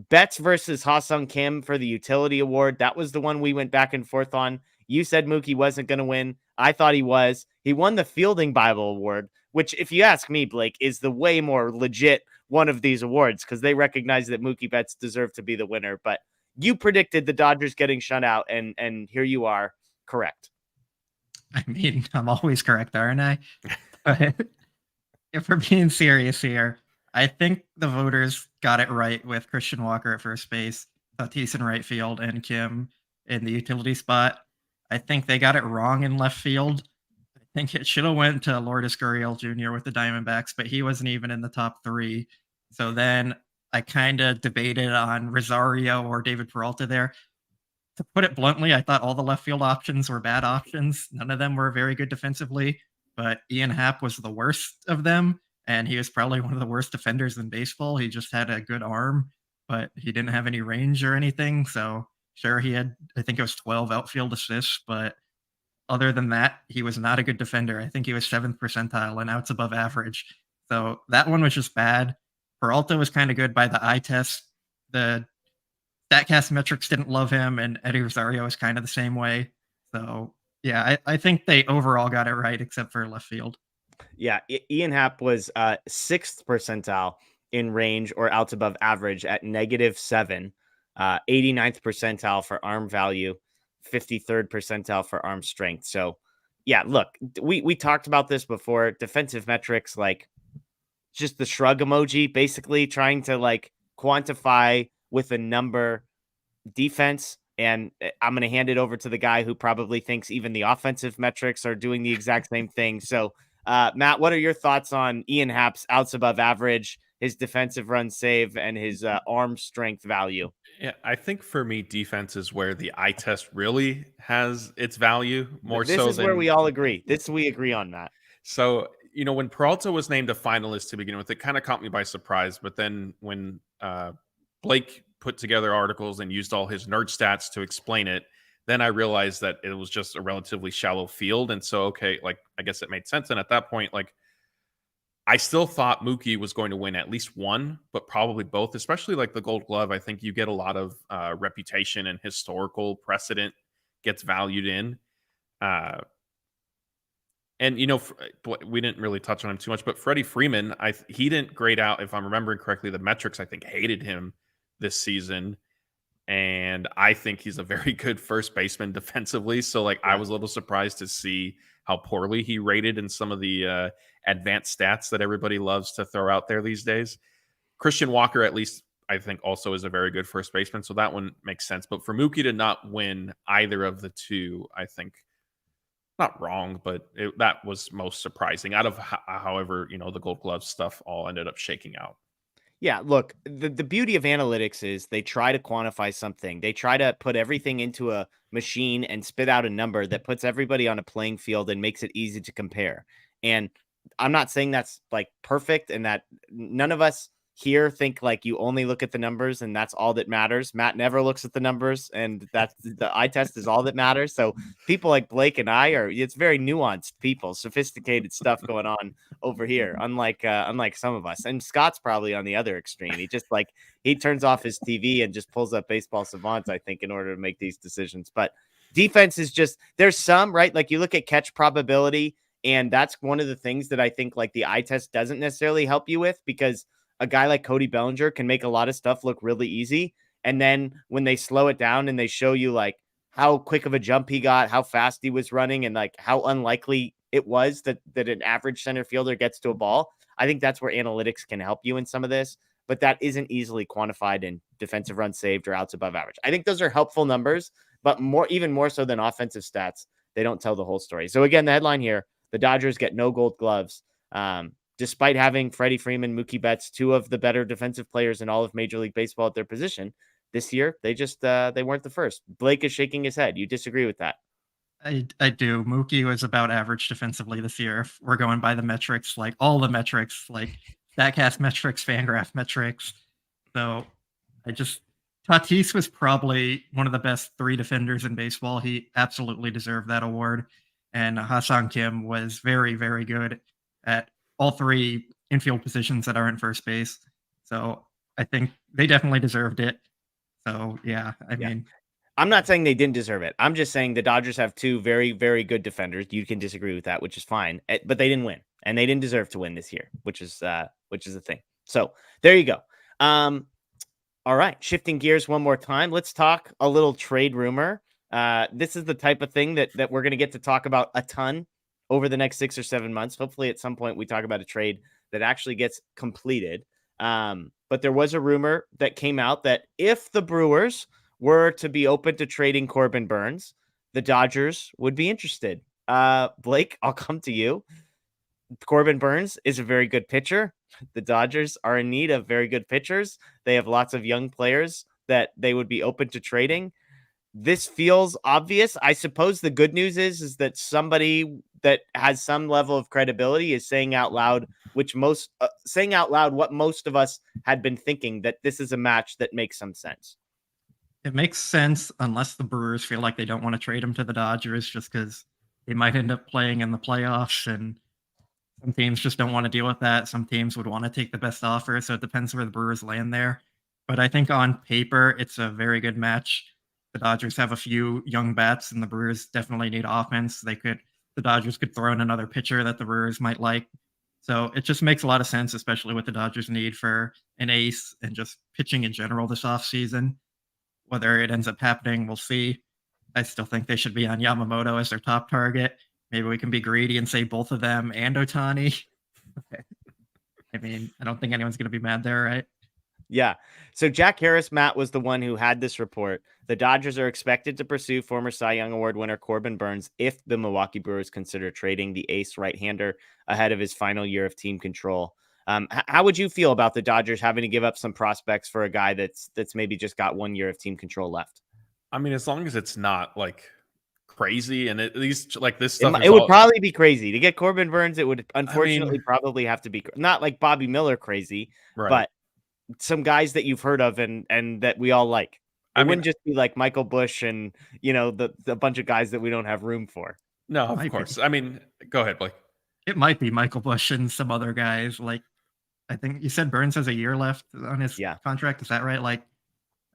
Betts versus Ha-Sung Kim for the utility award. That was the one we went back and forth on. You said Mookie wasn't going to win. I thought he was. He won the Fielding Bible Award, which, if you ask me, Blake, is the way more legit one of these awards because they recognize that Mookie Betts deserved to be the winner. But you predicted the Dodgers getting shut out, and here you are, correct. I mean, I'm always correct, aren't I? But if we're being serious here, I think the voters got it right with Christian Walker at first base, Tatis in right field, and Kim in the utility spot. I think they got it wrong in left field. I think it should have went to Lourdes Gurriel Jr. with the Diamondbacks, but he wasn't even in the top 3. So then I kind of debated on Rosario or David Peralta there. To put it bluntly, I thought all the left field options were bad options. None of them were very good defensively, but Ian Happ was the worst of them, and he was probably one of the worst defenders in baseball. He just had a good arm, but he didn't have any range or anything, so sure, he had, I think it was 12 outfield assists, but other than that, he was not a good defender. I think he was 7th percentile and outs above average. So that one was just bad. Peralta was kind of good by the eye test. The StatCast metrics didn't love him, and Eddie Rosario was kind of the same way. So, yeah, I think they overall got it right, except for left field. Yeah, Ian Happ was 6th percentile in range or outs above average at -7. 89th percentile for arm value, 53rd percentile for arm strength. So, yeah, look, we talked about this before. Defensive metrics, like, just the shrug emoji, basically trying to like quantify with a number defense. And I'm going to hand it over to the guy who probably thinks even the offensive metrics are doing the exact same thing. So, Matt, what are your thoughts on Ian Happ's outs above average, his defensive run save, and his arm strength value? Yeah, I think for me, defense is where the eye test really has its value more This so is than. where we all agree. This we agree on, Matt. So, when Peralta was named a finalist to begin with, it kind of caught me by surprise. But then when Blake put together articles and used all his nerd stats to explain it, then I realized that it was just a relatively shallow field. And so, okay, like, I guess it made sense. And at that point, like, I still thought Mookie was going to win at least one, but probably both, especially like the Gold Glove. I think you get a lot of reputation and historical precedent gets valued in. And, we didn't really touch on him too much, but Freddie Freeman, he didn't grade out, if I'm remembering correctly, the metrics, I think, hated him this season. And I think he's a very good first baseman defensively. So, like, I was a little surprised to see how poorly he rated in some of the advanced stats that everybody loves to throw out there these days. Christian Walker, at least, I think, also is a very good first baseman. So that one makes sense. But for Mookie to not win either of the two, I think, not wrong, but that was most surprising out of however, the Gold Glove stuff all ended up shaking out. Yeah, look, the beauty of analytics is they try to quantify something. They try to put everything into a machine and spit out a number that puts everybody on a playing field and makes it easy to compare. And I'm not saying that's like perfect and that none of us here think like you only look at the numbers and that's all that matters. Matt never looks at the numbers and that's the eye test is all that matters. So people like Blake and it's very nuanced people, sophisticated stuff going on over here, unlike some of us. And Scott's probably on the other extreme. He just he turns off his TV and just pulls up Baseball Savant, I think, in order to make these decisions. But defense is just, there's some, right? Like you look at catch probability, and that's one of the things that I think like the eye test doesn't necessarily help you with, because a guy like Cody Bellinger can make a lot of stuff look really easy. And then when they slow it down and they show you like how quick of a jump he got, how fast he was running, and like how unlikely it was that an average center fielder gets to a ball, I think that's where analytics can help you in some of this, but that isn't easily quantified in defensive runs saved or outs above average. I think those are helpful numbers, but even more so than offensive stats, they don't tell the whole story. So again, the headline here, the Dodgers get no Gold Gloves. Despite having Freddie Freeman, Mookie Betts, two of the better defensive players in all of Major League Baseball at their position this year, they just they weren't the first. Blake is shaking his head. You disagree with that? I do. Mookie was about average defensively this year. If we're going by the metrics, like all the metrics, like StatCast metrics, Fangraph metrics. So Tatis was probably one of the best three defenders in baseball. He absolutely deserved that award. And Ha-Seong Kim was very, very good at all three infield positions that are in first base. So I think they definitely deserved it. So, yeah, I mean, I'm not saying they didn't deserve it. I'm just saying the Dodgers have two very, very good defenders. You can disagree with that, which is fine, but they didn't win and they didn't deserve to win this year, which is the thing. So there you go. All right. Shifting gears one more time. Let's talk a little trade rumor. This is the type of thing that we're going to get to talk about a ton over the next 6 or 7 months. Hopefully at some point we talk about a trade that actually gets completed. But there was a rumor that came out that if the Brewers were to be open to trading Corbin Burnes, the Dodgers would be interested. Blake, I'll come to you. Corbin Burnes is a very good pitcher. The Dodgers are in need of very good pitchers. They have lots of young players that they would be open to trading. This feels obvious. I suppose the good news is that somebody that has some level of credibility is saying out loud, what most of us had been thinking, that this is a match that makes some sense. It makes sense unless the Brewers feel like they don't want to trade him to the Dodgers just because they might end up playing in the playoffs, and some teams just don't want to deal with that. Some teams would want to take the best offer, so it depends where the Brewers land there. But I think on paper, it's a very good match. The Dodgers have a few young bats, and the Brewers definitely need offense. The Dodgers could throw in another pitcher that the Brewers might like. So it just makes a lot of sense, especially with the Dodgers' need for an ace and just pitching in general this offseason. Whether it ends up happening, we'll see. I still think they should be on Yamamoto as their top target. Maybe we can be greedy and say both of them and Ohtani. Okay. I mean, I don't think anyone's going to be mad there, right? Yeah. So Jack Harris, Matt, was the one who had this report. The Dodgers are expected to pursue former Cy Young Award winner Corbin Burnes if the Milwaukee Brewers consider trading the ace right-hander ahead of his final year of team control. How would you feel about the Dodgers having to give up some prospects for a guy that's maybe just got 1 year of team control left? I mean, as long as it's not like crazy, and at least like this stuff, It would probably be crazy to get Corbin Burnes. It would unfortunately mean, probably have to be not like Bobby Miller crazy, right. but some guys that you've heard of and that we all like. It wouldn't just be like Michael Bush and, the bunch of guys that we don't have room for. No, of course. I mean, go ahead, Blake. It might be Michael Bush and some other guys. Like, I think you said Burnes has a year left on his contract. Is that right? Like,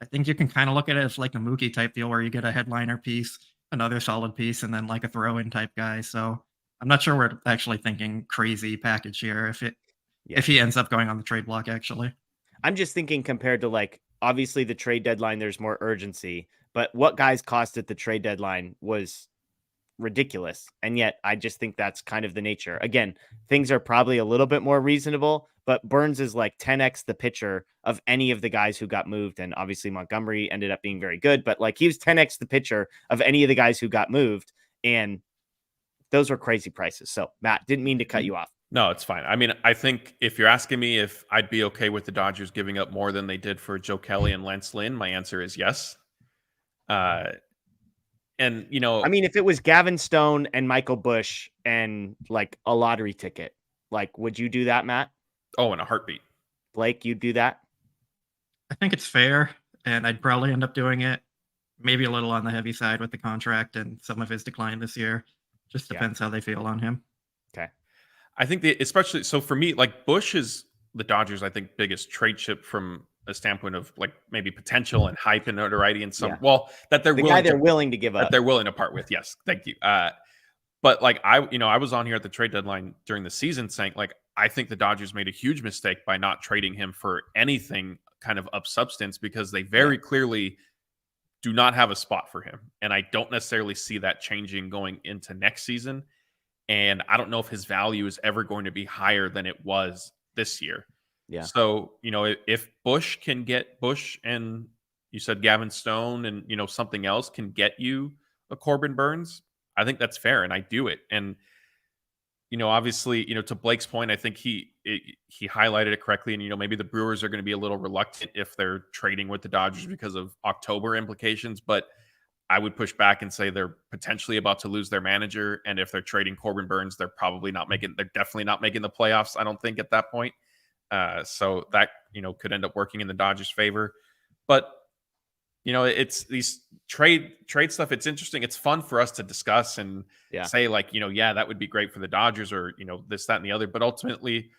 I think you can kind of look at it as like a Mookie type deal where you get a headliner piece, another solid piece, and then like a throw-in type guy. So I'm not sure we're actually thinking crazy package here if he ends up going on the trade block, actually. I'm just thinking compared to like, obviously the trade deadline, there's more urgency, but what guys cost at the trade deadline was ridiculous. And yet I just think that's kind of the nature. Again, things are probably a little bit more reasonable, but Burnes is like 10x the pitcher of any of the guys who got moved. And obviously Montgomery ended up being very good, but like he was 10x the pitcher of any of the guys who got moved. And those were crazy prices. So Matt, didn't mean to cut you off. No, it's fine. I mean, I think if you're asking me if I'd be okay with the Dodgers giving up more than they did for Joe Kelly and Lance Lynn, my answer is yes. And, I mean, if it was Gavin Stone and Michael Bush and like a lottery ticket, like, would you do that, Matt? Oh, in a heartbeat. Blake, you'd do that? I think it's fair, and I'd probably end up doing it maybe a little on the heavy side with the contract and some of his decline this year. Just depends how they feel on him. Okay. I think especially so for me, like Bush is the Dodgers, I think, biggest trade chip from a standpoint of like maybe potential and hype and notoriety and some that they're willing to give up. That they're willing to part with. Yes. Thank you. But like I was on here at the trade deadline during the season saying like I think the Dodgers made a huge mistake by not trading him for anything kind of of substance because they very clearly do not have a spot for him. And I don't necessarily see that changing going into next season. And I don't know if his value is ever going to be higher than it was this year. Yeah. So, if Bush can get Bush and you said Gavin Stone and, something else can get you a Corbin Burnes, I think that's fair. And I do it. And, obviously, to Blake's point, I think he highlighted it correctly. And, maybe the Brewers are going to be a little reluctant if they're trading with the Dodgers because of October implications. But I would push back and say they're potentially about to lose their manager. And if they're trading Corbin Burnes, they're definitely not making the playoffs, I don't think, at that point. So that, could end up working in the Dodgers' favor. But, it's these trade stuff. It's interesting. It's fun for us to discuss and say like, that would be great for the Dodgers or, this, that, and the other. But ultimately,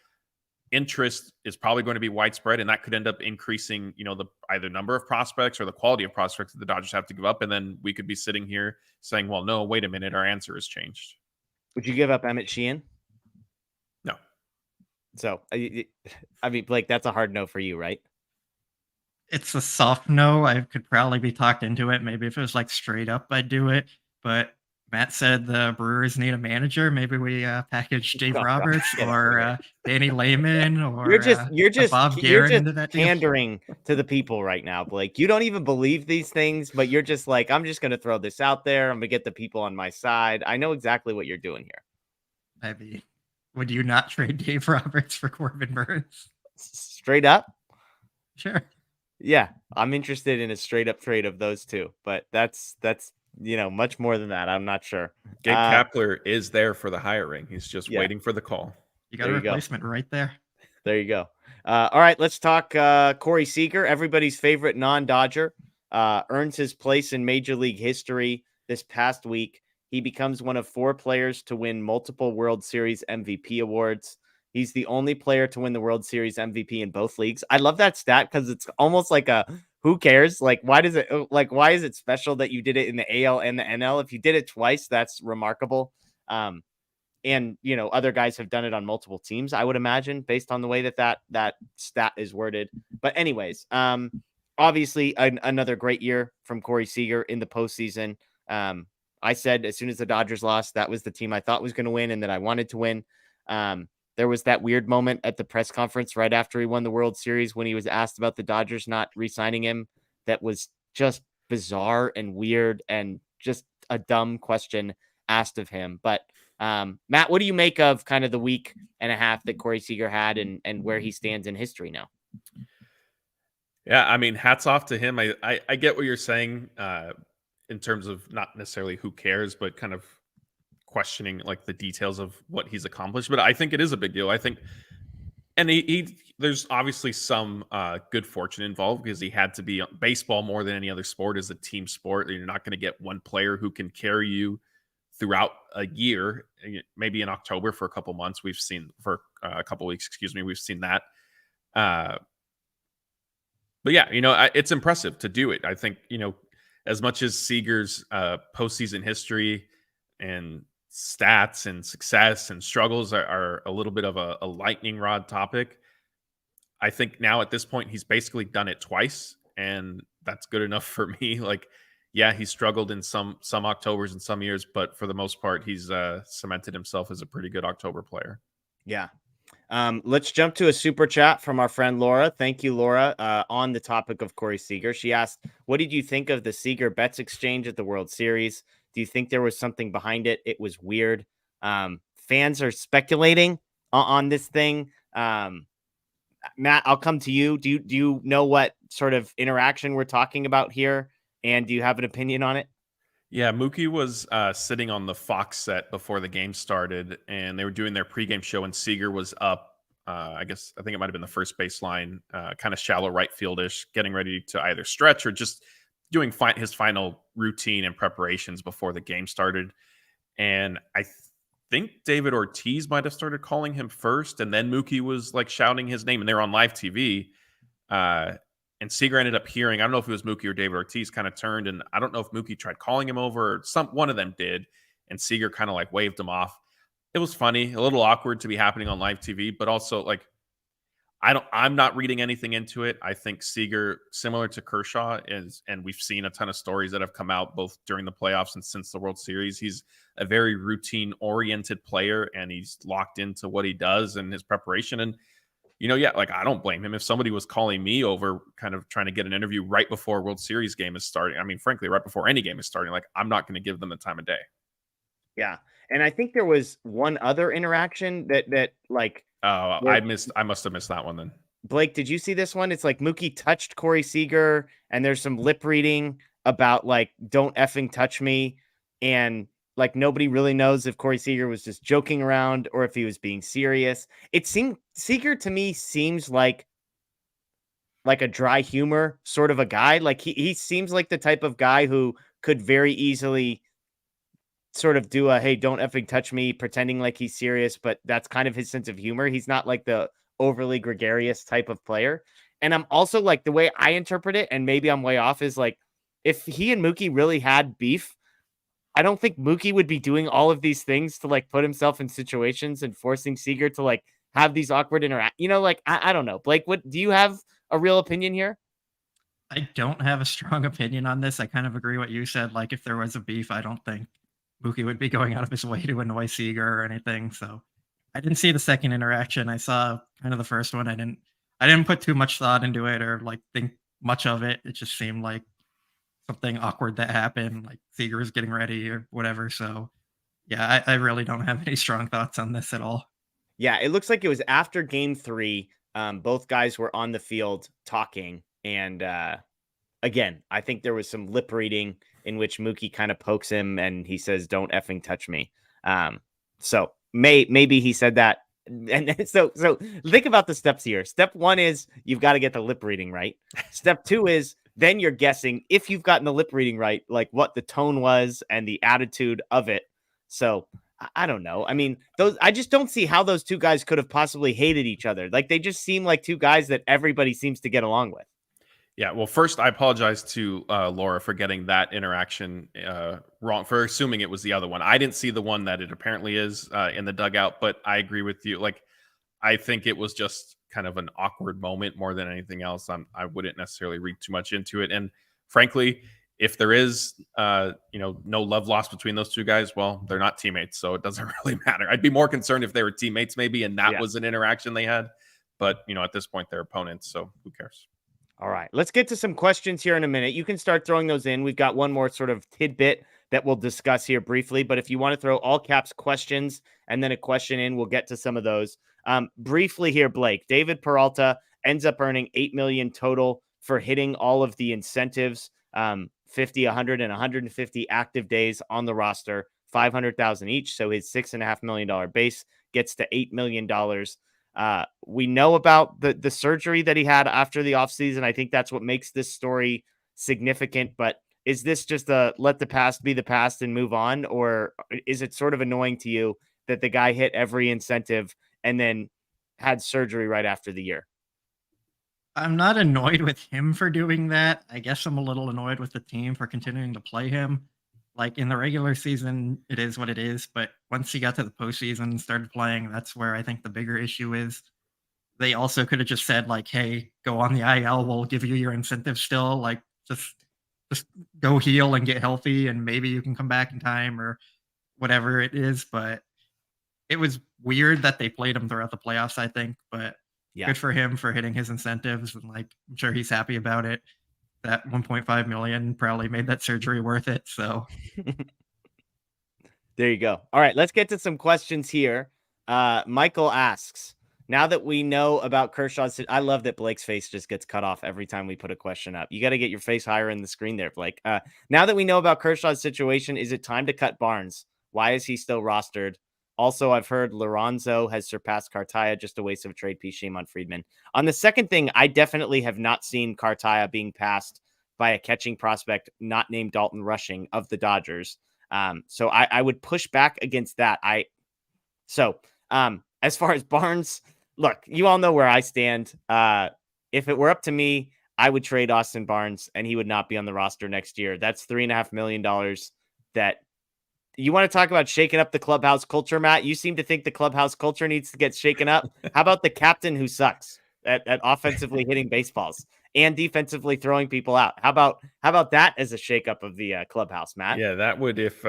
interest is probably going to be widespread, and that could end up increasing, the either number of prospects or the quality of prospects that the Dodgers have to give up. And then we could be sitting here saying, well, no, wait a minute, our answer has changed. Would you give up Emmett Sheehan? No. So, I mean, Blake, that's a hard no for you, right? It's a soft no. I could probably be talked into it. Maybe if it was like straight up, I'd do it. But Matt said the Brewers need a manager. Maybe we package Dave Roberts or Danny Lehman or you're just Bob Guerin into that deal. Pandering to the people right now, Blake. You don't even believe these things, but you're just like, I'm just going to throw this out there. I'm going to get the people on my side. I know exactly what you're doing here. I mean, would you not trade Dave Roberts for Corbin Burnes? Straight up? Sure. Yeah, I'm interested in a straight up trade of those two, but that's much more than that. I'm not sure. Gabe Kapler is there for the hiring. He's just waiting for the call. You got a replacement right there. There you go. All right, let's talk Corey Seager, everybody's favorite non-Dodger, earns his place in Major League history this past week. He becomes one of 4 players to win multiple World Series MVP awards. He's the only player to win the World Series MVP in both leagues. I love that stat because it's almost like who cares? Like, why is it special that you did it in the AL and the NL? If you did it twice, that's remarkable. And, other guys have done it on multiple teams, I would imagine, based on the way that stat is worded. But anyways, obviously another great year from Corey Seager in the postseason. I said as soon as the Dodgers lost, that was the team I thought was going to win and that I wanted to win. there was that weird moment at the press conference right after he won the World Series when he was asked about the Dodgers not re-signing him. That was just bizarre and weird and just a dumb question asked of him. But Matt, what do you make of kind of the week and a half that Corey Seager had and where he stands in history now? Yeah, I mean, hats off to him. I get what you're saying in terms of not necessarily who cares, but kind of questioning like the details of what he's accomplished. But I think it is a big deal. I think, and he there's obviously some good fortune involved because he had to be baseball more than any other sport is a team sport. You're not going to get one player who can carry you throughout a year. Maybe in October for a couple months, we've seen for a couple weeks, we've seen that. But yeah, it's impressive to do it. I think, as much as Seager's postseason history and stats and success and struggles are a little bit of a lightning rod topic, I think now at this point, he's basically done it twice, and that's good enough for me. Like, yeah, he struggled in some Octobers and some years, but for the most part, he's cemented himself as a pretty good October player. Yeah. Let's jump to a super chat from our friend Laura. Thank you, Laura. On the topic of Corey Seager, she asked, what did you think of the Seager Betts exchange at the World Series? Do you think there was something behind it? It was weird. Fans are speculating on this thing. Matt, I'll come to you. Do you know what sort of interaction we're talking about here? And do you have an opinion on it? Yeah, Mookie was sitting on the Fox set before the game started, and they were doing their pregame show, and Seager was up, I think it might have been the first baseline, kind of shallow right fieldish, getting ready to either stretch or just doing his final routine and preparations before the game started. And I think David Ortiz might have started calling him first, and then Mookie was like shouting his name, and they were on live TV. And Seager ended up hearing, I don't know if it was Mookie or David Ortiz, kind of turned, and I don't know if Mookie tried calling him over or one of them did, and Seager kind of like waved him off. It was funny, a little awkward to be happening on live TV, but also like I'm not reading anything into it. I think Seager, similar to Kershaw, and we've seen a ton of stories that have come out both during the playoffs and since the World Series. He's a very routine-oriented player, and he's locked into what he does and his preparation. And I don't blame him. If somebody was calling me over kind of trying to get an interview right before a World Series game is starting, I mean, frankly, right before any game is starting, like I'm not going to give them the time of day. Yeah. And I think there was one other interaction that like, I must have missed that one then. Blake, did you see this one? It's like Mookie touched Corey Seager and there's some lip reading about like, don't effing touch me. And like nobody really knows if Corey Seager was just joking around or if he was being serious. It seemed Seager to me seems like a dry humor sort of a guy. Like he seems like the type of guy who could very easily sort of do a, hey, don't effing touch me, pretending like he's serious, but that's kind of his sense of humor. He's not like the overly gregarious type of player. And I'm also like, the way I interpret it, and maybe I'm way off, is like, if he and Mookie really had beef, I don't think Mookie would be doing all of these things to like put himself in situations and forcing Seager to like have these awkward I don't know. Blake, what do you have a real opinion here? I don't have a strong opinion on this. I kind of agree what you said. Like if there was a beef, I don't think Mookie would be going out of his way to annoy Seager or anything. So I didn't see the second interaction. I saw kind of the first one. I didn't put too much thought into it or like think much of it. It just seemed like something awkward that happened, like Seager was getting ready or whatever. So yeah, I really don't have any strong thoughts on this at all. Yeah, it looks like it was after game 3. Both guys were on the field talking. And again, I think there was some lip reading in which Mookie kind of pokes him and he says, don't effing touch me. So maybe he said that. And so think about the steps here. Step 1 is you've got to get the lip reading right. Step 2 is then you're guessing if you've gotten the lip reading right, like what the tone was and the attitude of it. So I don't know. I mean, I just don't see how those two guys could have possibly hated each other. Like they just seem like two guys that everybody seems to get along with. Yeah, well, first, I apologize to Laura for getting that interaction wrong, for assuming it was the other one. I didn't see the one that it apparently is in the dugout, but I agree with you. Like, I think it was just kind of an awkward moment more than anything else. I wouldn't necessarily read too much into it. And frankly, if there is, no love lost between those two guys, well, they're not teammates, so it doesn't really matter. I'd be more concerned if they were teammates maybe, and that was an interaction they had. But, at this point, they're opponents, so who cares? All right, let's get to some questions here in a minute. You can start throwing those in. We've got one more sort of tidbit that we'll discuss here briefly, but if you want to throw all caps questions and then a question in, we'll get to some of those. Briefly here, Blake, David Peralta ends up earning $8 million total for hitting all of the incentives, 50, 100, and 150 active days on the roster, 500,000 each. So his $6.5 million base gets to $8 million. We know about the surgery that he had after the offseason. I think that's what makes this story significant. But is this just a let the past be the past and move on? Or is it sort of annoying to you that the guy hit every incentive and then had surgery right after the year? I'm not annoyed with him for doing that. I guess I'm a little annoyed with the team for continuing to play him. Like in the regular season, it is what it is. But once he got to the postseason and started playing, that's where I think the bigger issue is. They also could have just said, like, hey, go on the IL. We'll give you your incentive still. Like, just go heal and get healthy, and maybe you can come back in time or whatever it is. But it was weird that they played him throughout the playoffs, I think. But good for him for hitting his incentives. And, like, I'm sure he's happy about it. That 1.5 million probably made that surgery worth it. So there you go. All right, let's get to some questions here. Michael asks, now that we know about Kershaw's, I love that Blake's face just gets cut off every time we put a question up. You got to get your face higher in the screen there, Blake. Now that we know about Kershaw's situation, is it time to cut Burnes? Why is he still rostered? Also, I've heard Lorenzo has surpassed Cartaya. Just a waste of a trade piece. Shame on Friedman. On the second thing, I definitely have not seen Cartaya being passed by a catching prospect not named Dalton Rushing of the Dodgers. So I would push back against that. As far as Burnes, look, you all know where I stand. If it were up to me, I would trade Austin Burnes and he would not be on the roster next year. That's $3.5 million that you want to talk about shaking up the clubhouse culture, Matt. You seem to think the clubhouse culture needs to get shaken up. How about the captain who sucks at offensively hitting baseballs and defensively throwing people out? How about that as a shakeup of the clubhouse, Matt? Yeah, that would, if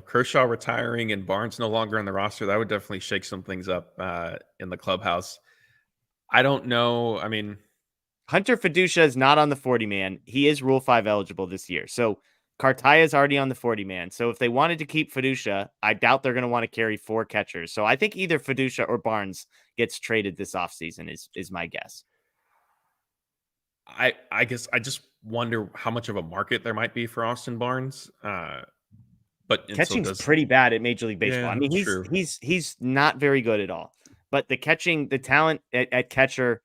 Kershaw retiring and Burnes no longer on the roster, that would definitely shake some things up in the clubhouse. I don't know. I mean, Hunter Fiducia is not on the 40-man. He is Rule 5 eligible this year. So Cartaya is already on the 40-man. So if they wanted to keep Fiducia, I doubt they're going to want to carry 4 catchers. So I think either Fiducia or Burnes gets traded this offseason is my guess. I guess I just wonder how much of a market there might be for Austin Burnes. But catching's pretty bad at Major League Baseball. Yeah, I mean, he's not very good at all. But the talent at catcher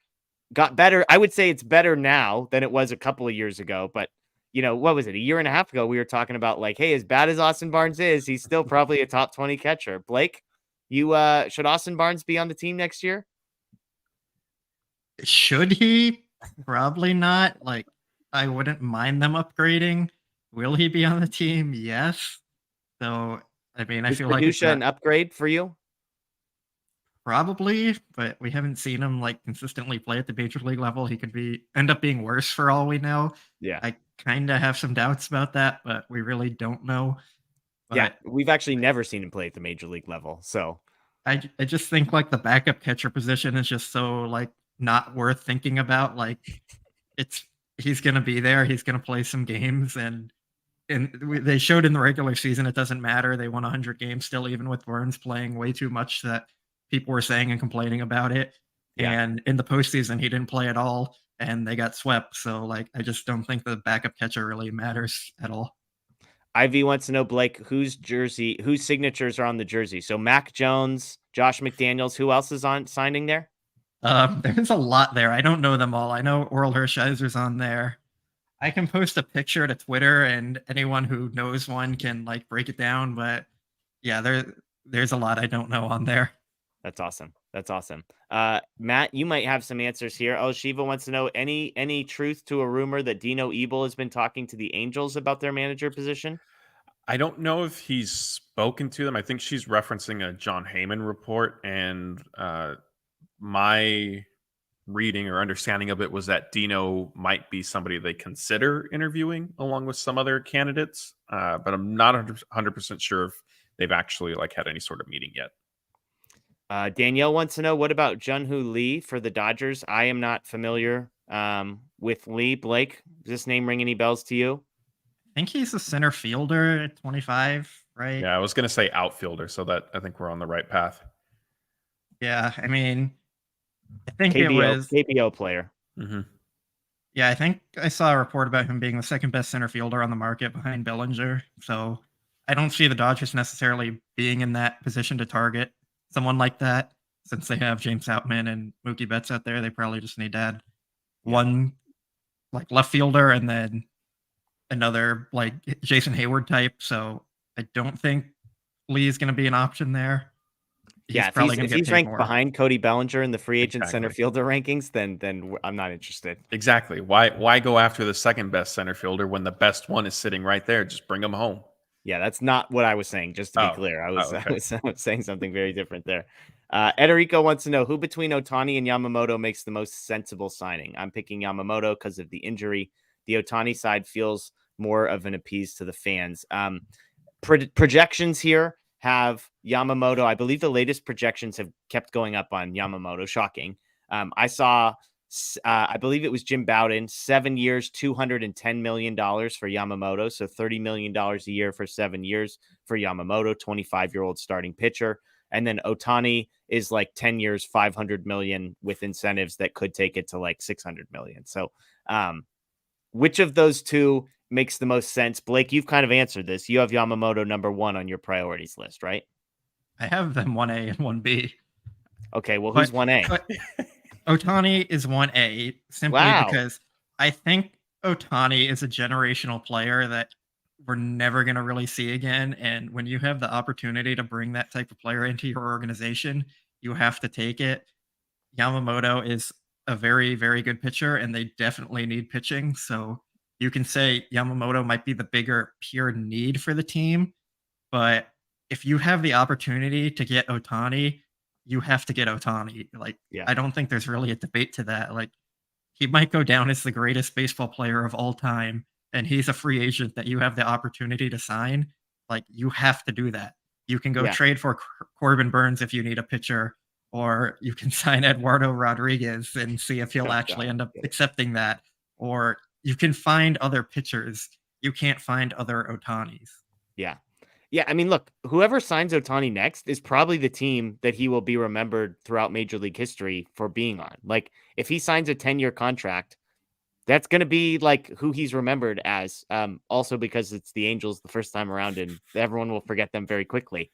got better. I would say it's better now than it was a couple of years ago. But what was it? A year and a half ago, we were talking about like, hey, as bad as Austin Burnes is, he's still probably a top 20 catcher. Blake, should Austin Burnes be on the team next year? Should he? Probably not. Like, I wouldn't mind them upgrading. Will he be on the team? Yes. So, I mean, I feel like it's an upgrade for you. Probably, but we haven't seen him like consistently play at the major league level. He could end up being worse for all we know. Yeah. I kind of have some doubts about that, but we really don't know. But yeah, we've actually never seen him play at the major league level. So I just think like the backup catcher position is just so like not worth thinking about. Like he's going to be there. He's going to play some games and they showed in the regular season, it doesn't matter. They won 100 games still, even with Burnes playing way too much that people were saying and complaining about it. Yeah. And in the postseason, he didn't play at all and they got swept. So like, I just don't think the backup catcher really matters at all. Ivy wants to know, Blake, whose signatures are on the jersey? So Mac Jones, Josh McDaniels, who else is on signing there? There's a lot there. I don't know them all. I know Oral Hershiser's on there. I can post a picture to Twitter and anyone who knows one can like break it down. But yeah, there's a lot I don't know on there. That's awesome. That's awesome. Matt, you might have some answers here. Oh, Shiva wants to know any truth to a rumor that Dino Ebel has been talking to the Angels about their manager position? I don't know if he's spoken to them. I think she's referencing a John Heyman report, and my reading or understanding of it was that Dino might be somebody they consider interviewing along with some other candidates, but I'm not 100% sure if they've actually like had any sort of meeting yet. Danielle wants to know, what about Jun-Hoo Lee for the Dodgers? I am not familiar with Lee. Blake, does this name ring any bells to you? I think he's a center fielder at 25, right? Yeah, I was going to say outfielder, so that I think we're on the right path. Yeah, I mean, I think KBO, it was KBO player. Mm-hmm. Yeah, I think I saw a report about him being the second best center fielder on the market behind Bellinger. So I don't see the Dodgers necessarily being in that position to target someone like that. Since they have James Outman and Mookie Betts out there, they probably just need to add one like left fielder and then another like Jason Hayward type. So I don't think Lee is going to be an option there. If he's ranked behind Cody Bellinger in the free agent center fielder rankings, then I'm not interested. Exactly. Why go after the second best center fielder when the best one is sitting right there? Just bring him home. Yeah, that's not what I was saying. Just to be clear, I was saying something very different there. Ederico wants to know, who between Ohtani and Yamamoto makes the most sensible signing? I'm picking Yamamoto because of the injury. The Ohtani side feels more of an appease to the fans. Projections here have Yamamoto. I believe the latest projections have kept going up on Yamamoto. Shocking. I saw, I believe it was Jim Bowden, 7 years, $210 million for Yamamoto. So $30 million a year for 7 years for Yamamoto, 25-year-old starting pitcher. And then Ohtani is like 10 years, 500 million with incentives that could take it to like 600 million. So which of those two makes the most sense? Blake, you've kind of answered this. You have Yamamoto number 1 on your priorities list, right? I have them 1A and 1B. Okay, well, who's 1A? Ohtani is 1A simply because I think Ohtani is a generational player that we're never going to really see again. And when you have the opportunity to bring that type of player into your organization, you have to take it. Yamamoto is a very, very good pitcher, and they definitely need pitching. So you can say Yamamoto might be the bigger pure need for the team. But if you have the opportunity to get Ohtani, you have to get Ohtani. I don't think there's really a debate to that. Like, he might go down as the greatest baseball player of all time, and he's a free agent that you have the opportunity to sign. Like, you have to do that. You can go trade for Corbin Burnes if you need a pitcher, or you can sign Eduardo Rodriguez and see if he'll actually end up accepting that. Or you can find other pitchers. You can't find other Ohtanis. Yeah. Yeah, I mean, look, whoever signs Ohtani next is probably the team that he will be remembered throughout Major League history for being on. Like, if he signs a 10-year contract, that's going to be like who he's remembered as. Also because it's the Angels the first time around, and everyone will forget them very quickly.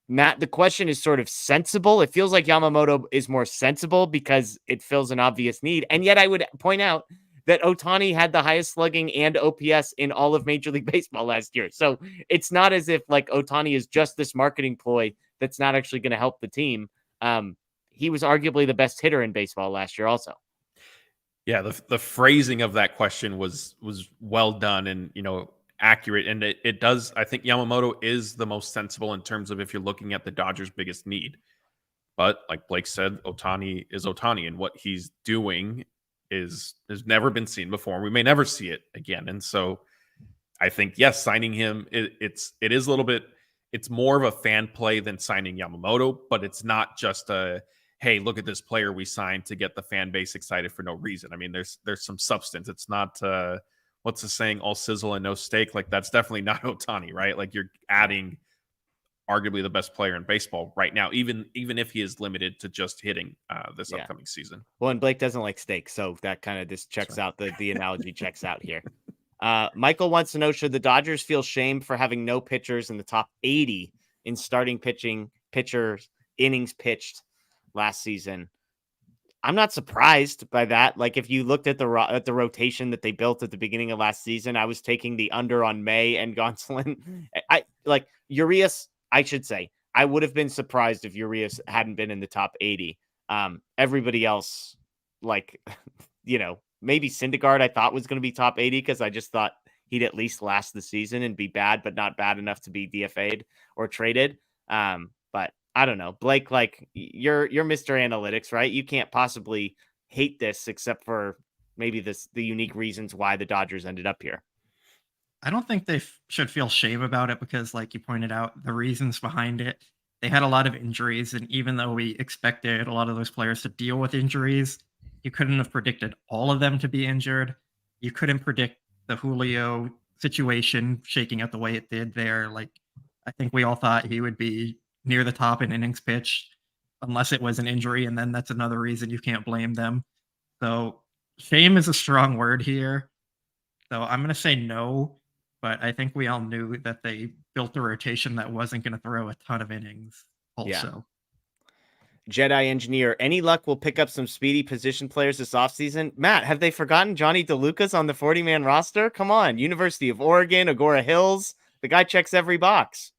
Matt, the question is sort of sensible. It feels like Yamamoto is more sensible because it fills an obvious need. And yet I would point out that Ohtani had the highest slugging and OPS in all of Major League Baseball last year. So it's not as if like Ohtani is just this marketing ploy that's not actually going to help the team. He was arguably the best hitter in baseball last year also. Yeah, the phrasing of that question was well done and, accurate. And it does, I think Yamamoto is the most sensible in terms of if you're looking at the Dodgers' biggest need. But like Blake said, Ohtani is Ohtani, and what he's doing has never been seen before. We may never see it again. And so I think, yes, signing him, it is a little bit, it's more of a fan play than signing Yamamoto, but it's not just a, hey, look at this player we signed to get the fan base excited for no reason. I mean, there's some substance. It's not, what's the saying, all sizzle and no steak? Like, that's definitely not Ohtani, right? Like, you're adding arguably the best player in baseball right now, even if he is limited to just hitting this upcoming season. Well, and Blake doesn't like steak, so that kind of just checks out. The analogy checks out here. Michael wants to know, should the Dodgers feel shame for having no pitchers in the top 80 in starting pitchers innings pitched last season? I'm not surprised by that. Like, if you looked at the rotation that they built at the beginning of last season, I was taking the under on May and Gonsolin. I like Urias. I should say, I would have been surprised if Urias hadn't been in the top 80. Everybody else, like, maybe Syndergaard I thought was going to be top 80 because I just thought he'd at least last the season and be bad, but not bad enough to be DFA'd or traded. But I don't know, Blake, like you're Mr. Analytics, right? You can't possibly hate this except for maybe the unique reasons why the Dodgers ended up here. I don't think they should feel shame about it because, like you pointed out, the reasons behind it, they had a lot of injuries. And even though we expected a lot of those players to deal with injuries, you couldn't have predicted all of them to be injured. You couldn't predict the Julio situation shaking out the way it did there. Like, I think we all thought he would be near the top in innings pitched, unless it was an injury. And then that's another reason you can't blame them. So, shame is a strong word here. So, I'm going to say no. But I think we all knew that they built a rotation that wasn't going to throw a ton of innings also. Yeah. Jedi Engineer, any luck we'll pick up some speedy position players this offseason? Matt, have they forgotten Johnny DeLucas on the 40-man roster? Come on. University of Oregon, Agora Hills. The guy checks every box.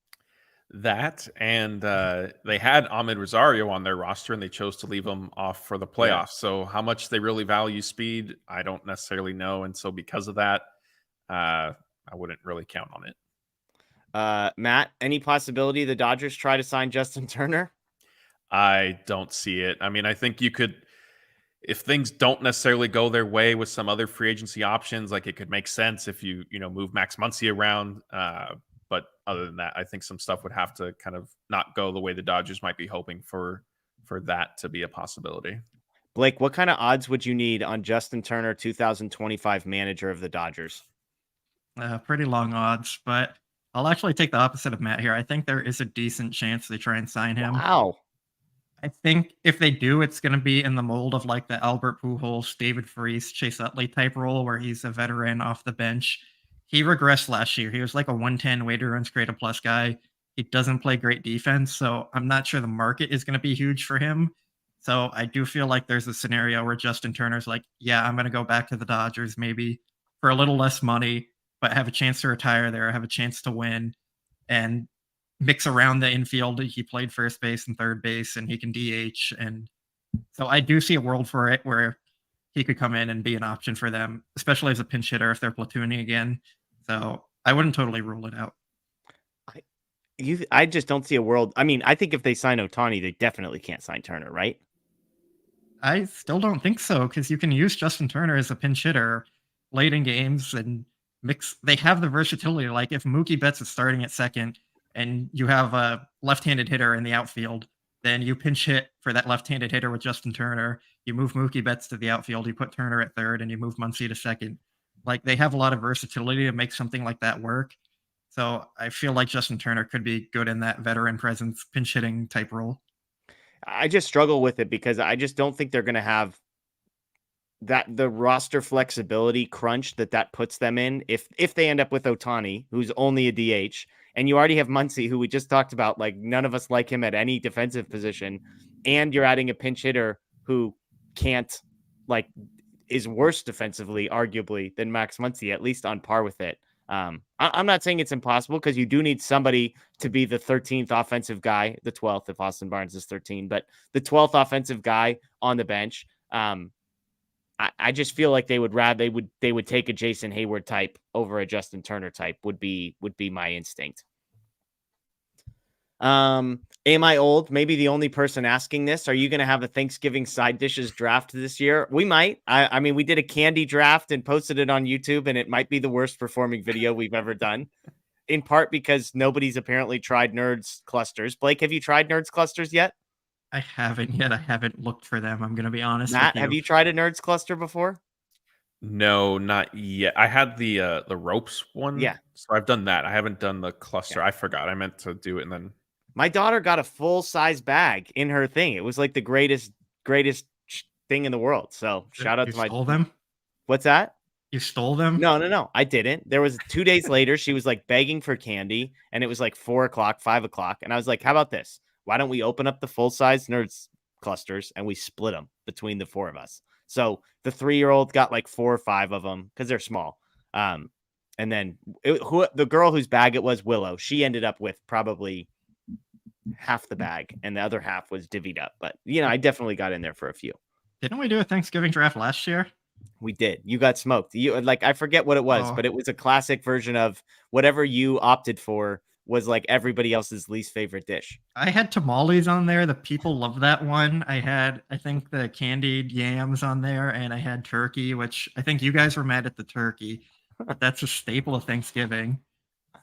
That, and they had Ahmed Rosario on their roster, and they chose to leave him off for the playoffs. Yeah. So how much they really value speed, I don't necessarily know. And so because of that, I wouldn't really count on it. Matt, any possibility the Dodgers try to sign Justin Turner? I don't see it. I mean, I think you could, if things don't necessarily go their way with some other free agency options, like it could make sense if you move Max Muncy around. But other than that, I think some stuff would have to kind of not go the way the Dodgers might be hoping for that to be a possibility. Blake, what kind of odds would you need on Justin Turner, 2025 manager of the Dodgers? Pretty long odds, but I'll actually take the opposite of Matt here. I think there is a decent chance they try and sign him. Wow. I think if they do, it's going to be in the mold of like the Albert Pujols, David Freese, Chase Utley type role where he's a veteran off the bench. He regressed last year. He was like a 110 weighted runs created plus guy. He doesn't play great defense, so I'm not sure the market is going to be huge for him. So I do feel like there's a scenario where Justin Turner's like, yeah, I'm going to go back to the Dodgers maybe for a little less money, but have a chance to retire there, have a chance to win, and mix around the infield. He played first base and third base, and he can DH. And so I do see a world for it where he could come in and be an option for them, especially as a pinch hitter if they're platooning again. So I wouldn't totally rule it out. I just don't see a world. I mean, I think if they sign Ohtani, they definitely can't sign Turner, right? I still don't think so, because you can use Justin Turner as a pinch hitter late in games and mix. They have the versatility. Like if Mookie Betts is starting at second and you have a left-handed hitter in the outfield, then you pinch hit for that left-handed hitter with Justin Turner. You move Mookie Betts to the outfield, you put Turner at third, and you move Muncy to second. Like they have a lot of versatility to make something like that work. So I feel like Justin Turner could be good in that veteran presence, pinch hitting type role. I just struggle with it because I just don't think they're going to have the roster flexibility crunch that puts them in. If they end up with Ohtani, who's only a DH, and you already have Muncy, who we just talked about, like none of us like him at any defensive position, and you're adding a pinch hitter who can't, like, is worse defensively, arguably, than Max Muncy, at least on par with it. I'm not saying it's impossible because you do need somebody to be the 13th offensive guy, the 12th if Austin Barnes is 13, but the 12th offensive guy on the bench. I just feel like they would take a Jason Hayward type over a Justin Turner type would be my instinct. Am I old? Maybe the only person asking this. Are you going to have a Thanksgiving side dishes draft this year? We might. I mean, we did a candy draft and posted it on YouTube, and it might be the worst performing video we've ever done, in part because nobody's apparently tried Nerds Clusters. Blake, have you tried Nerds Clusters yet? I haven't yet. I haven't looked for them. I'm going to be honest. Matt, have you tried a Nerds Cluster before? No, not yet. I had the ropes one. Yeah. So I've done that. I haven't done the cluster. Yeah. I forgot. I meant to do it and then. My daughter got a full size bag in her thing. It was like the greatest thing in the world. So shout out to my. You stole them? What's that? You stole them? No. I didn't. There was 2 days later. She was like begging for candy, and it was like 4 o'clock, 5 o'clock, and I was like, "How about this? Why don't we open up the full size Nerds Clusters and we split them between the 4 of us?" So the 3-year-old got like 4 or 5 of them because they're small. And then the girl whose bag it was, Willow, she ended up with probably half the bag, and the other half was divvied up. But I definitely got in there for a few. Didn't we do a Thanksgiving draft last year? We did. You got smoked. I forget what it was, but it was a classic version of whatever you opted for was like everybody else's least favorite dish. I had tamales on there. The people love that one. I think the candied yams on there, and I had turkey, which I think you guys were mad at the turkey, but that's a staple of Thanksgiving.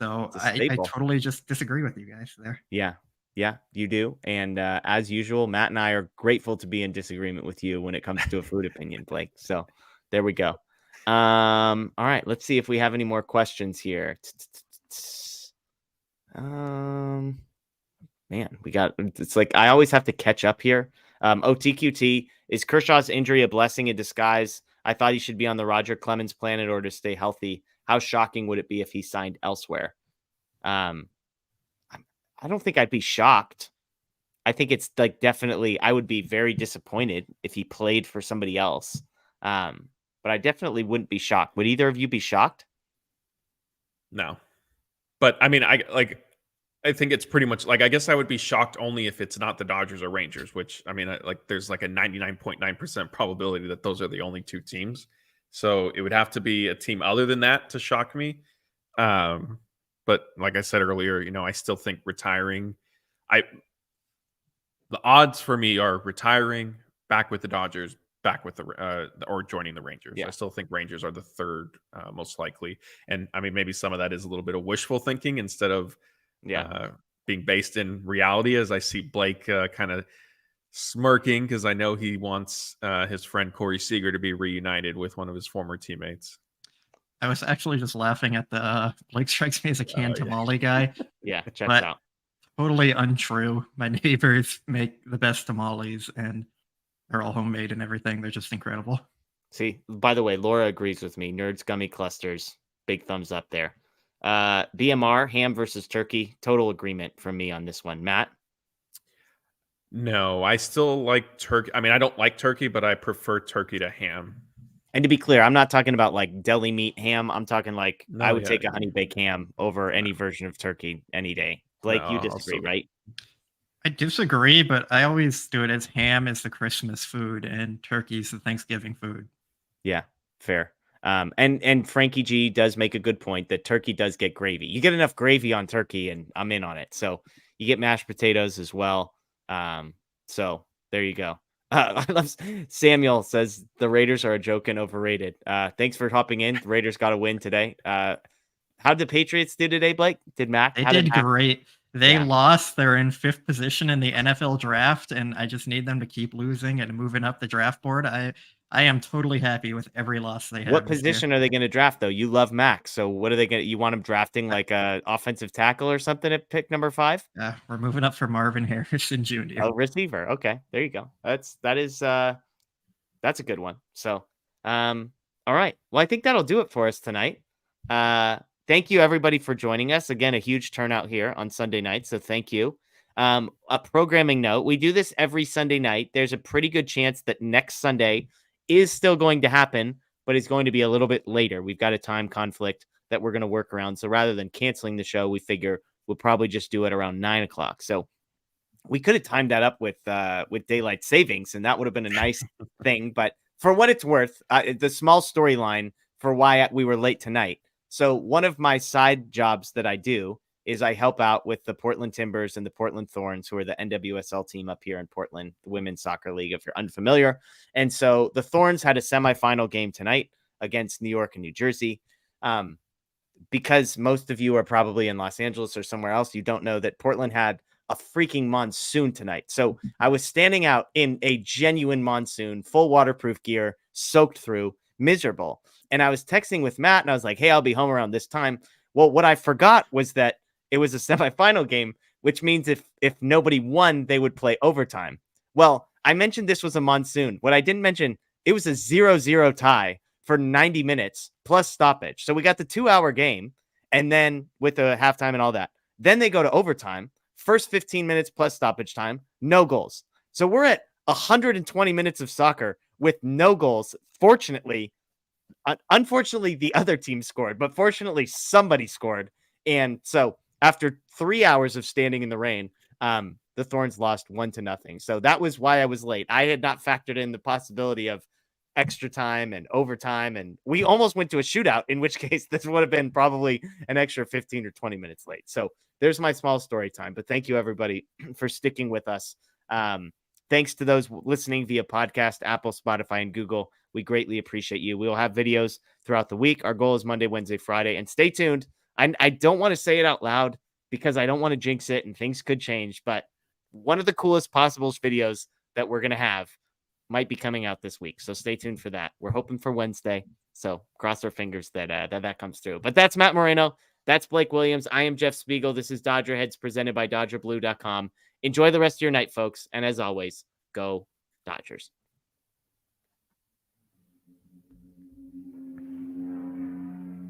So I totally just disagree with you guys there. Yeah, you do. And as usual, Matt and I are grateful to be in disagreement with you when it comes to a food opinion, Blake. So there we go. All right, let's see if we have any more questions here. Man, it's like I always have to catch up here. OTQT, is Kershaw's injury a blessing in disguise? I thought he should be on the Roger Clemens plan in order to stay healthy. How shocking would it be if he signed elsewhere? I don't think I'd be shocked. I think it's like definitely I would be very disappointed if he played for somebody else. But I definitely wouldn't be shocked. Would either of you be shocked? No. But I mean, I think it's pretty much like, I guess I would be shocked only if it's not the Dodgers or Rangers, which I mean, there's like a 99.9% probability that those are the only two teams. So it would have to be a team other than that to shock me. But like I said earlier, I still think retiring, the odds for me are retiring, back with the Dodgers, back with or joining the Rangers. Yeah. I still think Rangers are the third most likely. And I mean, maybe some of that is a little bit of wishful thinking instead of being based in reality, as I see Blake kind of smirking because I know he wants his friend Corey Seager to be reunited with one of his former teammates. I was actually just laughing at the Blake strikes me as a canned tamale guy. Yeah, checks out. Totally untrue. My neighbors make the best tamales, and they're all homemade and everything. They're just incredible. See, by the way, Laura agrees with me. Nerds Gummy Clusters, big thumbs up there. BMR, ham versus turkey, total agreement from me on this one. Matt? No, I still like turkey. I mean, I don't like turkey, but I prefer turkey to ham. And to be clear, I'm not talking about like deli meat ham. I'm talking like I would take a honey baked ham over any version of turkey any day. Blake, you disagree, right? I disagree, but I always do it as ham is the Christmas food and turkey is the Thanksgiving food. Yeah, fair. And Frankie G does make a good point that turkey does get gravy. You get enough gravy on turkey, and I'm in on it. So you get mashed potatoes as well. So there you go. Samuel says the Raiders are a joke and overrated. Thanks for hopping in. The Raiders got a win today. How did the Patriots do today, Blake? Did Matt? They did great. They lost. They're in 5th position in the NFL draft, and I just need them to keep losing and moving up the draft board. I am totally happy with every loss they have. What position are they going to draft, though? You love Max, so what are they going to? You want them drafting like a offensive tackle or something at pick number 5? We're moving up for Marvin Harrison Jr. Oh, receiver. Okay, there you go. That's a good one. So, all right. Well, I think that'll do it for us tonight. Thank you, everybody, for joining us. Again, a huge turnout here on Sunday night, so thank you. A programming note, we do this every Sunday night. There's a pretty good chance that next Sunday is still going to happen, but it's going to be a little bit later. We've got a time conflict that we're going to work around. So rather than canceling the show, we figure we'll probably just do it around 9 o'clock. So we could have timed that up with daylight savings, and that would have been a nice thing. But for what it's worth, the small storyline for why we were late tonight. So one of my side jobs that I do is I help out with the Portland Timbers and the Portland Thorns, who are the NWSL team up here in Portland, the Women's Soccer League, if you're unfamiliar. And so the Thorns had a semifinal game tonight against New York and New Jersey. Because most of you are probably in Los Angeles or somewhere else, you don't know that Portland had a freaking monsoon tonight. So I was standing out in a genuine monsoon, full waterproof gear, soaked through, miserable. And I was texting with Matt, and I was like, hey, I'll be home around this time. Well, what I forgot was that it was a semifinal game, which means if nobody won, they would play overtime. Well, I mentioned this was a monsoon. What I didn't mention, it was a 0-0 tie for 90 minutes plus stoppage. So we got the 2-hour game, and then with the halftime and all that. Then they go to overtime. First 15 minutes plus stoppage time, no goals. So we're at 120 minutes of soccer with no goals. Unfortunately, the other team scored, but fortunately, somebody scored. And so after 3 hours of standing in the rain, the Thorns lost 1-0. So that was why I was late. I had not factored in the possibility of extra time and overtime. And we almost went to a shootout, in which case this would have been probably an extra 15 or 20 minutes late. So there's my small story time. But thank you, everybody, for sticking with us. Thanks to those listening via podcast, Apple, Spotify, and Google. We greatly appreciate you. We will have videos throughout the week. Our goal is Monday, Wednesday, Friday. And stay tuned. I don't want to say it out loud because I don't want to jinx it and things could change. But one of the coolest possible videos that we're going to have might be coming out this week. So stay tuned for that. We're hoping for Wednesday. So cross our fingers that that comes through. But that's Matt Moreno. That's Blake Williams. I am Jeff Spiegel. This is Dodger Heads presented by DodgerBlue.com. Enjoy the rest of your night, folks. And as always, go Dodgers.